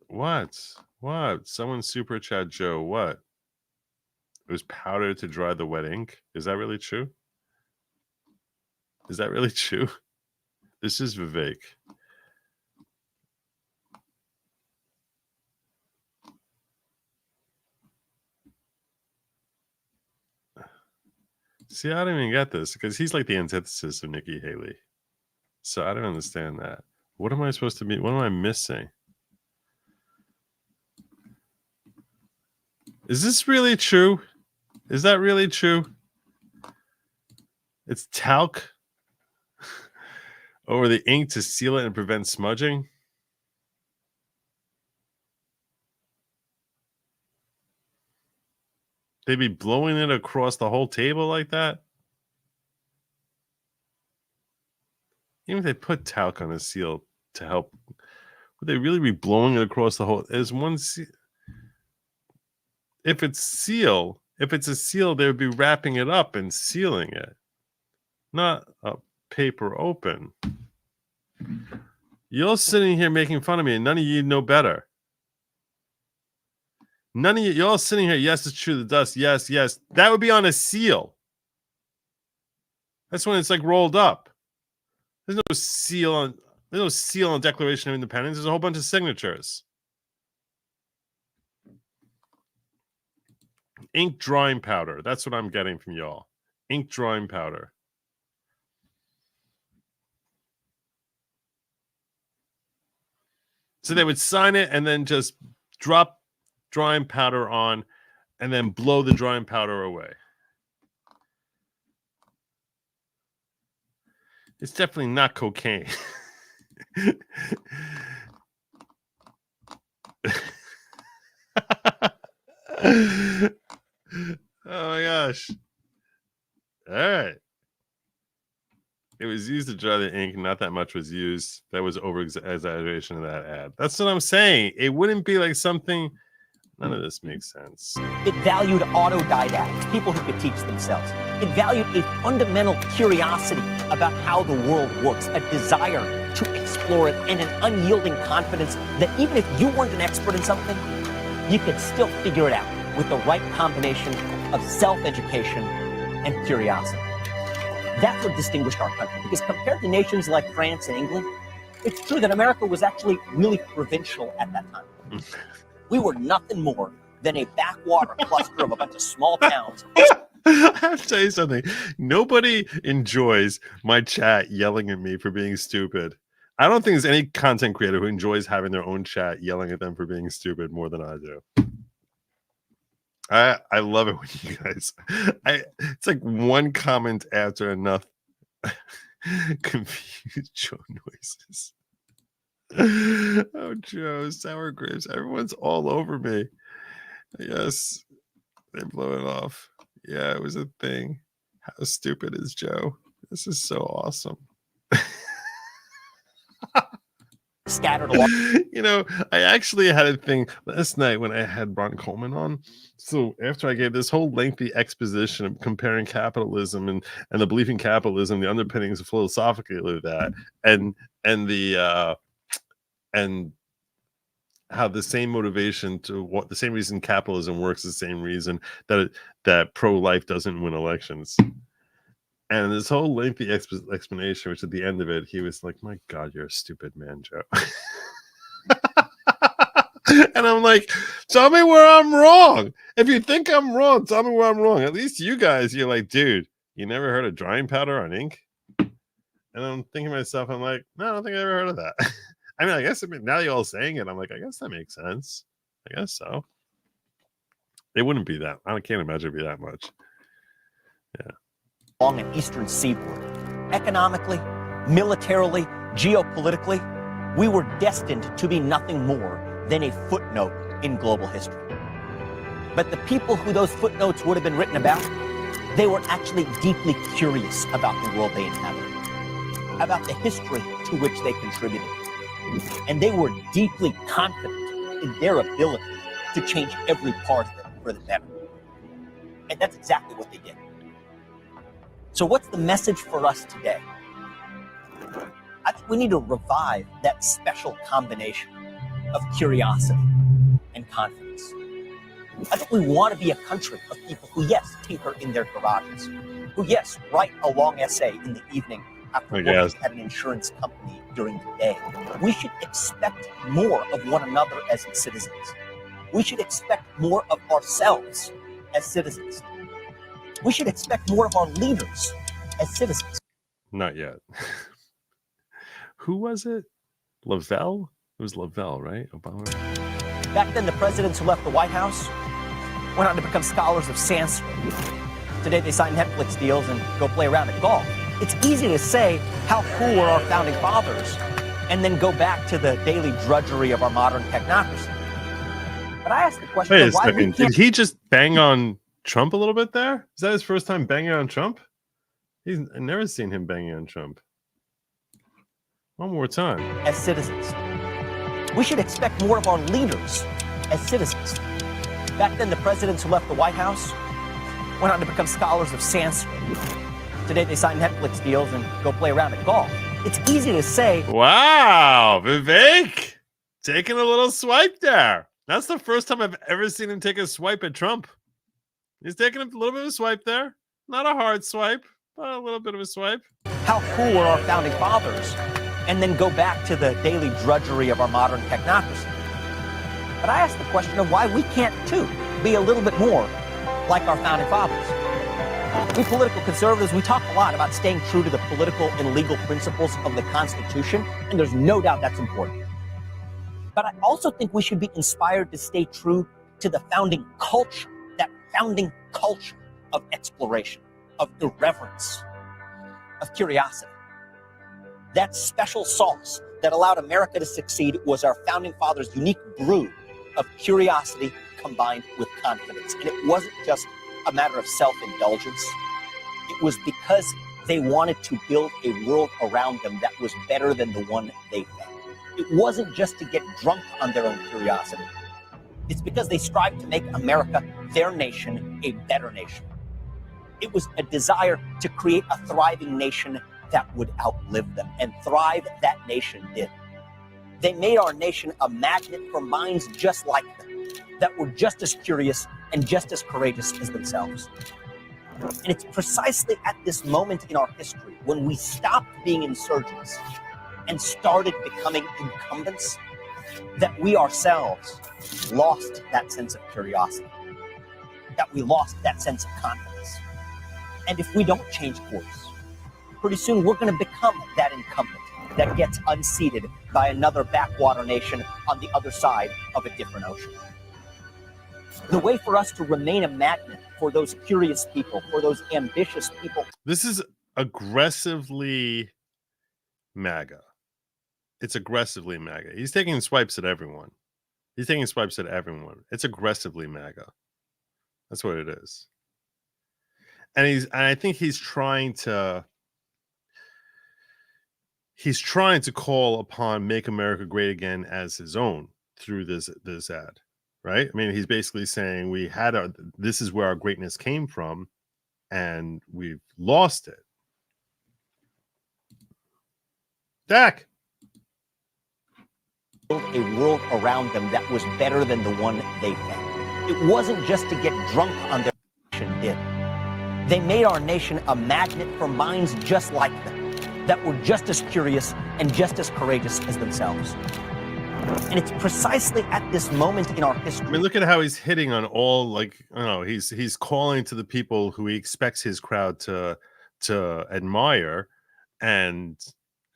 What? Someone super chat Joe. What? It was powder to dry the wet ink. Is that really true? Is that really true? This is Vivek. See, I don't even get this because he's like the antithesis of Nikki Haley. So I don't understand that. What am I supposed to be? What am I missing? Is this really true? Is that really true? It's talc over the ink to seal it and prevent smudging. They'd be blowing it across the whole table like that? Even if they put talc on a seal to help, would they really be blowing it across the whole? There's one seal. If it's a seal, they would be wrapping it up and sealing it, not a paper open. You're sitting here making fun of me, and none of you know better. None of you, you're all sitting here. Yes, it's true. The dust. Yes, yes. That would be on a seal. That's when it's like rolled up. There's no seal on Declaration of Independence. There's a whole bunch of signatures. Ink drawing powder. That's what I'm getting from y'all. Ink drawing powder. So they would sign it and then just drop drawing powder on and then blow the drawing powder away. It's definitely not cocaine. Oh my gosh. All right. It was used to dry the ink. Not that much was used. That was over-exaggeration of that ad. That's what I'm saying. It wouldn't be like something... None of this makes sense. It valued autodidacts, people who could teach themselves. It valued a fundamental curiosity about how the world works, a desire to explore it, and an unyielding confidence that even if you weren't an expert in something, you could still figure it out with the right combination of self-education and curiosity. That's what distinguished our country, because compared to nations like France and England, it's true that America was actually really provincial at that time. We were nothing more than a backwater cluster of a bunch of small towns. I have to tell you something. Nobody enjoys my chat yelling at me for being stupid. I don't think there's any content creator who enjoys having their own chat yelling at them for being stupid more than I do. I love it when you guys... it's like one comment after enough confused Joe noises. Oh, Joe, sour grapes. Everyone's all over me. Yes, they blow it off. Yeah, it was a thing. How stupid is Joe? This is so awesome. Scattered along. You know, I actually had a thing last night when I had Ron Coleman on. So after I gave this whole lengthy exposition of comparing capitalism and the belief in capitalism, the underpinnings philosophically of that, and how the same motivation to what the same reason capitalism works is the same reason that pro-life doesn't win elections. And this whole lengthy explanation, which at the end of it, he was like, "My God, you're a stupid man, Joe." And I'm like, tell me where I'm wrong. If you think I'm wrong, tell me where I'm wrong. At least you guys, you're like, dude, you never heard of drying powder on ink? And I'm thinking to myself, I'm like, no, I don't think I ever heard of that. I mean, I guess now you're all saying it. I'm like, I guess that makes sense. I guess so. It wouldn't be that. I can't imagine it'd be that much. Yeah. Along an eastern seaboard. Economically, militarily, geopolitically, we were destined to be nothing more than a footnote in global history. But the people who those footnotes would have been written about, they were actually deeply curious about the world they inhabited, about the history to which they contributed. And they were deeply confident in their ability to change every part of it for the better. And that's exactly what they did. So what's the message for us today? I think we need to revive that special combination of curiosity and confidence. I think we want to be a country of people who, yes, tinker in their garages, who, yes, write a long essay in the evening after working at an insurance company during the day. We should expect more of one another as citizens. We should expect more of ourselves as citizens. We should expect more of our leaders as citizens. Not yet. Who was it? Lavelle? It was Lavelle, right? Obama. Back then, the presidents who left the White House went on to become scholars of Sanskrit. Today, they sign Netflix deals and go play around at golf. It's easy to say, how cool are our founding fathers, and then go back to the daily drudgery of our modern technocracy. But I ask the question, wait a why second. Did he just bang on Trump a little bit there? Is that his first time banging on Trump? I've never seen him banging on Trump. One more time. As citizens, we should expect more of our leaders as citizens. Back then, the presidents who left the White House went on to become scholars of Sanskrit. Today, they sign Netflix deals and go play around at golf. It's easy to say, wow, Vivek, taking a little swipe there. That's the first time I've ever seen him take a swipe at Trump. He's taking a little bit of a swipe there. Not a hard swipe, but a little bit of a swipe. How cool are our founding fathers? And then go back to the daily drudgery of our modern technocracy. But I ask the question of why we can't, too, be a little bit more like our founding fathers. We political conservatives, we talk a lot about staying true to the political and legal principles of the Constitution, and there's no doubt that's important. But I also think we should be inspired to stay true to the founding culture, that founding culture of exploration, of irreverence, of curiosity. That special sauce that allowed America to succeed was our founding fathers' unique brew of curiosity combined with confidence. And it wasn't just a matter of self-indulgence. It was because they wanted to build a world around them that was better than the one they found. It wasn't just to get drunk on their own curiosity. It's because they strived to make America, their nation, a better nation. It was a desire to create a thriving nation that would outlive them, and thrive that nation did. They made our nation a magnet for minds just like them, that were just as curious and just as courageous as themselves. And it's precisely at this moment in our history when we stopped being insurgents and started becoming incumbents that we ourselves lost that sense of curiosity, that we lost that sense of confidence. And if we don't change course, pretty soon we're going to become that incumbent that gets unseated by another backwater nation on the other side of a different ocean. The way for us to remain a magnet for those curious people, for those ambitious people. This is aggressively MAGA. It's aggressively MAGA. He's taking swipes at everyone. He's taking swipes at everyone. It's aggressively MAGA. That's what it is. And I think he's trying to call upon Make America Great Again as his own through this ad, right? I mean, he's basically saying this is where our greatness came from, and we've lost it. Dak. A world around them that was better than the one they found. It wasn't just to get drunk on their nation did. They made our nation a magnet for minds just like them, that were just as curious and just as courageous as themselves. And it's precisely at this moment in our history. I mean, look at how he's hitting on all, like, I don't know, he's calling to the people who he expects his crowd to admire, and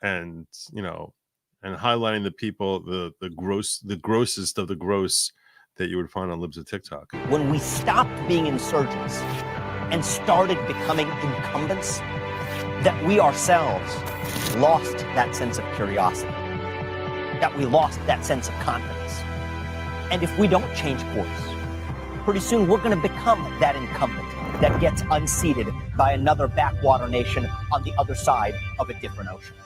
you know, and highlighting the people, the grossest of the gross that you would find on libs of TikTok. When we stopped being insurgents and started becoming incumbents, that we ourselves lost that sense of curiosity, that we lost that sense of confidence. And if we don't change course, pretty soon we're going to become that incumbent that gets unseated by another backwater nation on the other side of a different ocean.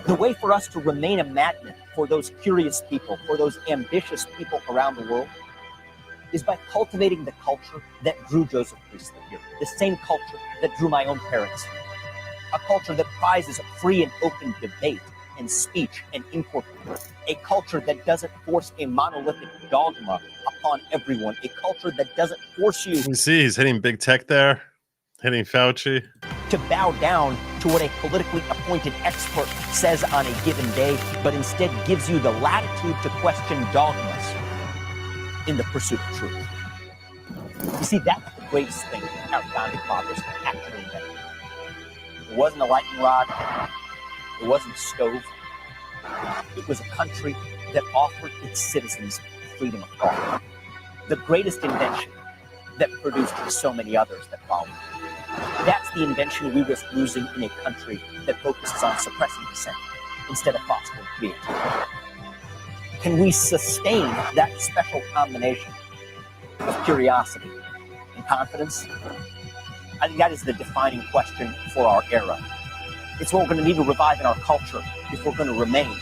The way for us to remain a magnet for those curious people, for those ambitious people around the world, is by cultivating the culture that drew Joseph Priestley here, the same culture that drew my own parents here, a culture that prizes free and open debate and speech and inquiry, a culture that doesn't force a monolithic dogma upon everyone, a culture that doesn't force you. You see, he's hitting big tech there, hitting Fauci. To bow down to what a politically appointed expert says on a given day, but instead gives you the latitude to question dogmas in the pursuit of truth. You see, that's the greatest thing our founding fathers actually invented. It wasn't a lightning rod. It wasn't a stove. It was a country that offered its citizens freedom of thought. The greatest invention that produced so many others that followed. That's the invention we risk losing in a country that focuses on suppressing dissent instead of fostering creativity. Can we sustain that special combination of curiosity and confidence? I think that is the defining question for our era. It's what we're going to need to revive in our culture if we're going to remain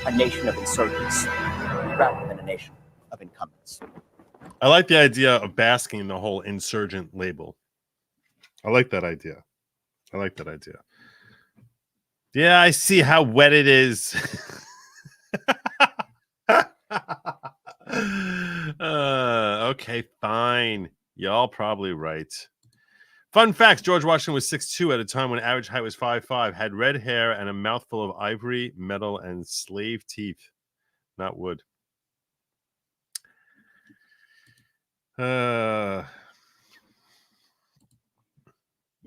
a nation of insurgents rather than a nation of incumbents. I like the idea of basking in the whole insurgent label. I like that idea. I like that idea. Yeah, I see how wet it is. Okay, fine. Y'all probably right. Fun facts: George Washington was 6'2" at a time when average height was 5'5", had red hair and a mouthful of ivory, metal, and slave teeth. Not wood.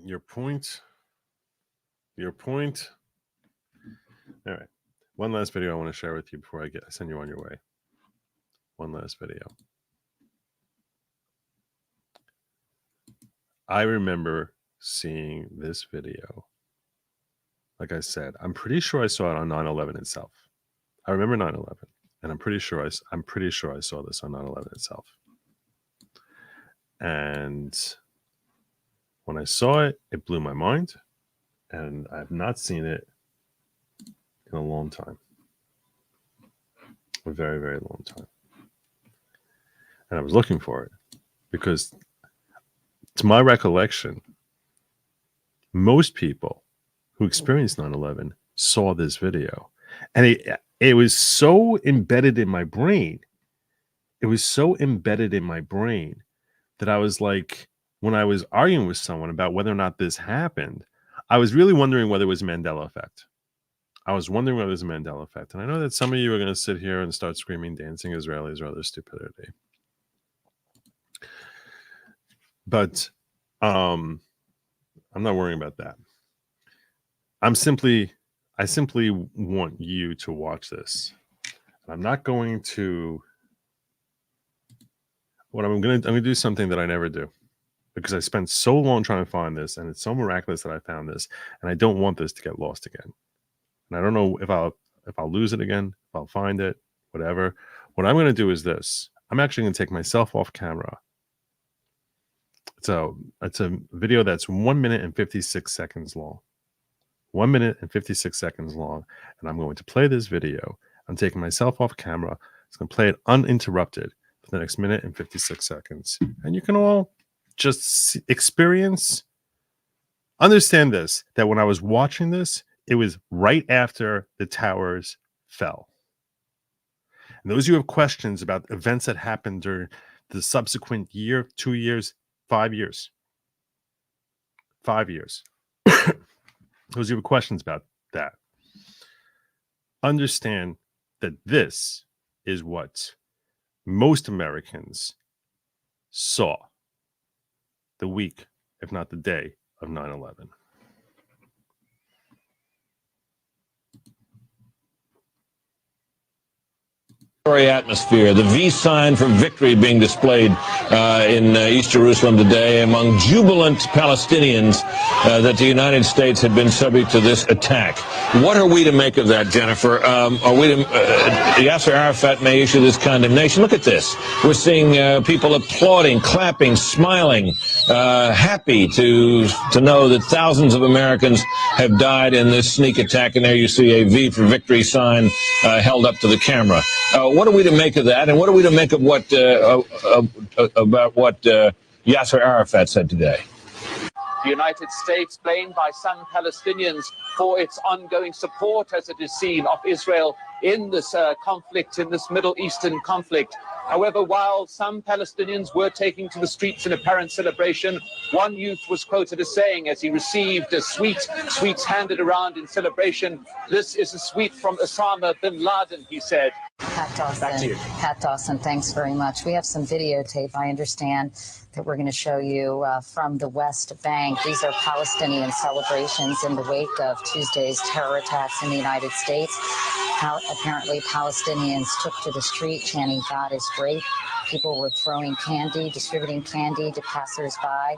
Your point. All right. One last video I want to share with you before I send you on your way. One last video. I remember seeing this video. Like I said, I'm pretty sure I saw it on 9/11 itself. I remember 9/11, and I'm pretty sure I saw this on 9/11 itself. And when I saw it, it blew my mind, and I've not seen it in a long time. A very, very long time. And I was looking for it because, to my recollection, most people who experienced 9/11 saw this video. And it was so embedded in my brain. It was so embedded in my brain that I was like, when I was arguing with someone about whether or not this happened, I was really wondering whether it was a Mandela effect. I was wondering whether it was a Mandela effect. And I know that some of you are going to sit here and start screaming, dancing Israelis or other stupidity. But I'm not worrying about that. I simply want you to watch this. I'm not going to. I'm going to do something that I never do, because I spent so long trying to find this, and it's so miraculous that I found this, and I don't want this to get lost again. And I don't know if I'll lose it again, if I'll find it, whatever. What I'm going to do is this. I'm actually going to take myself off camera. It's a video that's 1 minute and 56 seconds long. 1 minute and 56 seconds long. And I'm going to play this video. I'm taking myself off camera. It's going to play it uninterrupted for the next minute and 56 seconds. And you can all just understand this, that when I was watching this, it was right after the towers fell. And those who have questions about events that happened during the subsequent year, 2 years, 5 years. 5 years. Those who have questions about that, understand that this is what most Americans saw the week, if not the day, of 9/11. Atmosphere, the V sign for victory being displayed in East Jerusalem today among jubilant Palestinians that the United States had been subject to this attack. What are we to make of that, Jennifer? Yasser Arafat may issue this condemnation. Look at this. We're seeing people applauding, clapping, smiling, happy to know that thousands of Americans have died in this sneak attack. And there you see a V for victory sign held up to the camera. What are we to make of that, and what are we to make of what about what Yasser Arafat said today? The United States blamed by some Palestinians for its ongoing support, as it is seen, of Israel in this conflict, in this Middle Eastern conflict. However, while some Palestinians were taking to the streets in apparent celebration, one youth was quoted as saying, as he received a sweets handed around in celebration, "This is a sweet from Osama bin Laden," he said. Pat Dawson, thanks very much. We have some videotape, I understand, that we're going to show you from the West Bank. These are Palestinian celebrations in the wake of Tuesday's terror attacks in the United States. Apparently, Palestinians took to the street chanting, "God is great." People were throwing candy, distributing candy to passersby.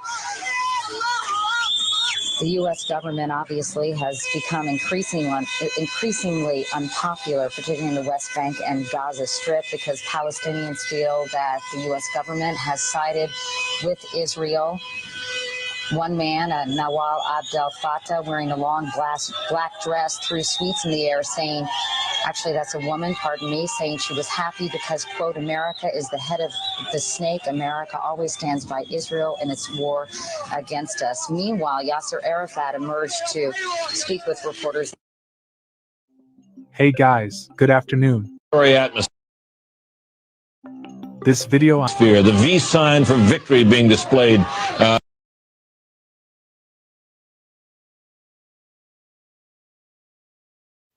The U.S. government obviously has become increasingly unpopular, particularly in the West Bank and Gaza Strip, because Palestinians feel that the U.S. government has sided with Israel. One man, Nawal Abdel Fattah, wearing a long black dress, threw sweets in the air, saying, actually, that's a woman, pardon me, saying she was happy because, quote, America is the head of the snake. America always stands by Israel in its war against us. Meanwhile, Yasser Arafat emerged to speak with reporters. Hey guys, good afternoon. This video the V sign for victory being displayed.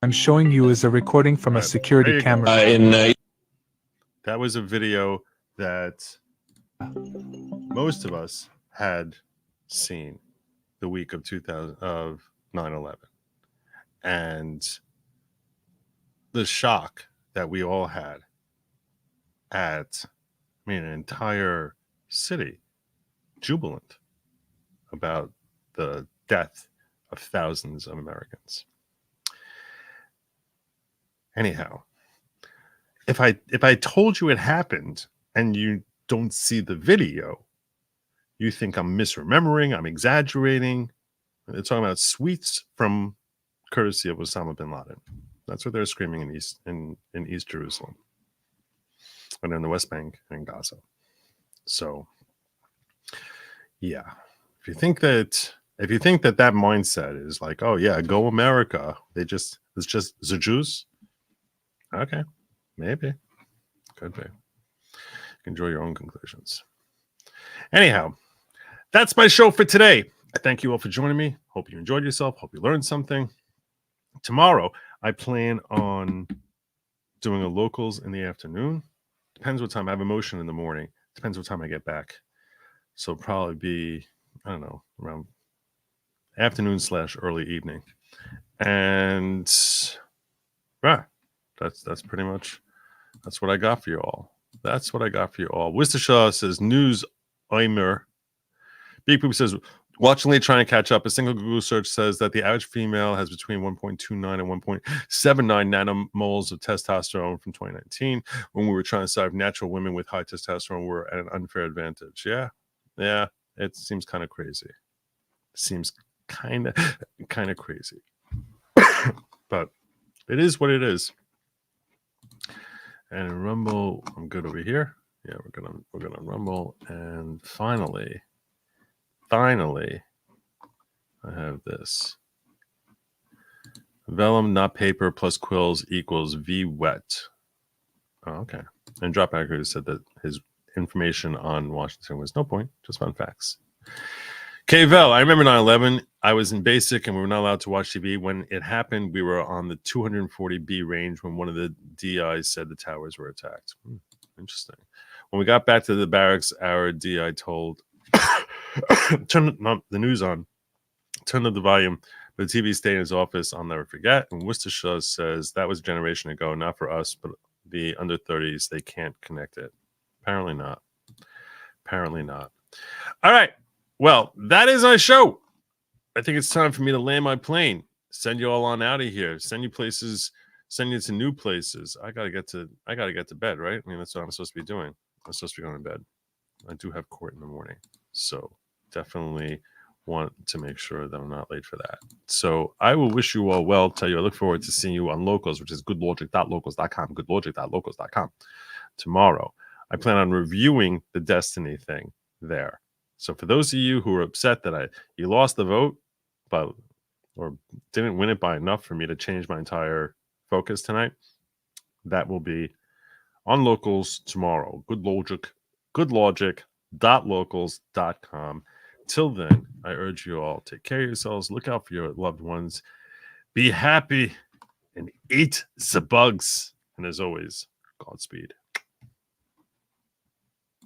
I'm showing you is a recording from a security camera. That was a video that most of us had seen the week of 9/11, and the shock that we all had at, an entire city jubilant about the death of thousands of Americans. Anyhow, if I told you it happened and you don't see the video, you think I'm misremembering, I'm exaggerating. They're talking about sweets from courtesy of Osama bin Laden. That's what they're screaming in East Jerusalem, and in the West Bank and in Gaza. So, yeah, if you think that mindset is like, oh yeah, go America, it's just the Jews. Okay, maybe, could be. You can draw your own conclusions. Anyhow, that's my show for today. I thank you all for joining me. Hope you enjoyed yourself. Hope you learned something. Tomorrow, I plan on doing a locals in the afternoon. Depends what time. I have a motion in the morning. Depends what time I get back. So it'll probably be, I don't know, around afternoon/early evening. And that's pretty much, that's what I got for you all. That's what I got for you all. Worcestershire says, news Eimer. Big Poop says, watching late trying to catch up. A single Google search says that the average female has between 1.29 and 1.79 nanomoles of testosterone from 2019, when we were trying to decide if natural women with high testosterone were at an unfair advantage. Yeah, it seems kind of crazy. Seems kind of crazy. But it is what it is. And in Rumble, I'm good over here. Yeah, we're gonna Rumble, and finally, I have this. Vellum, not paper, plus quills equals V wet. Oh, okay. And Drop Backer said that his information on Washington was no point, just fun facts. K-Vel, I remember 9/11. I was in basic and we were not allowed to watch TV. When it happened, we were on the 240B range when one of the DIs said the towers were attacked. Interesting. When we got back to the barracks, our DI told, turn the news on, turn up the volume, but the TV stayed in his office. I'll never forget. And Worcestershire says that was a generation ago, not for us, but the under 30s, they can't connect it. Apparently not. All right. Well, that is our show. I think it's time for me to land my plane. Send you all on out of here. Send you to new places. I gotta get to bed, right? That's what I'm supposed to be doing. I'm supposed to be going to bed. I do have court in the morning, so definitely want to make sure that I'm not late for that. So I will wish you all well. Tell you I look forward to seeing you on Locals, which is goodlogic.locals.com. Goodlogic.locals.com tomorrow. I plan on reviewing the Destiny thing there. So for those of you who are upset that you lost the vote, or didn't win it by enough for me to change my entire focus tonight, that will be on Locals tomorrow. Goodlogic.locals.com. Till then, I urge you all, take care of yourselves, look out for your loved ones, be happy, and eat the bugs. And as always, Godspeed.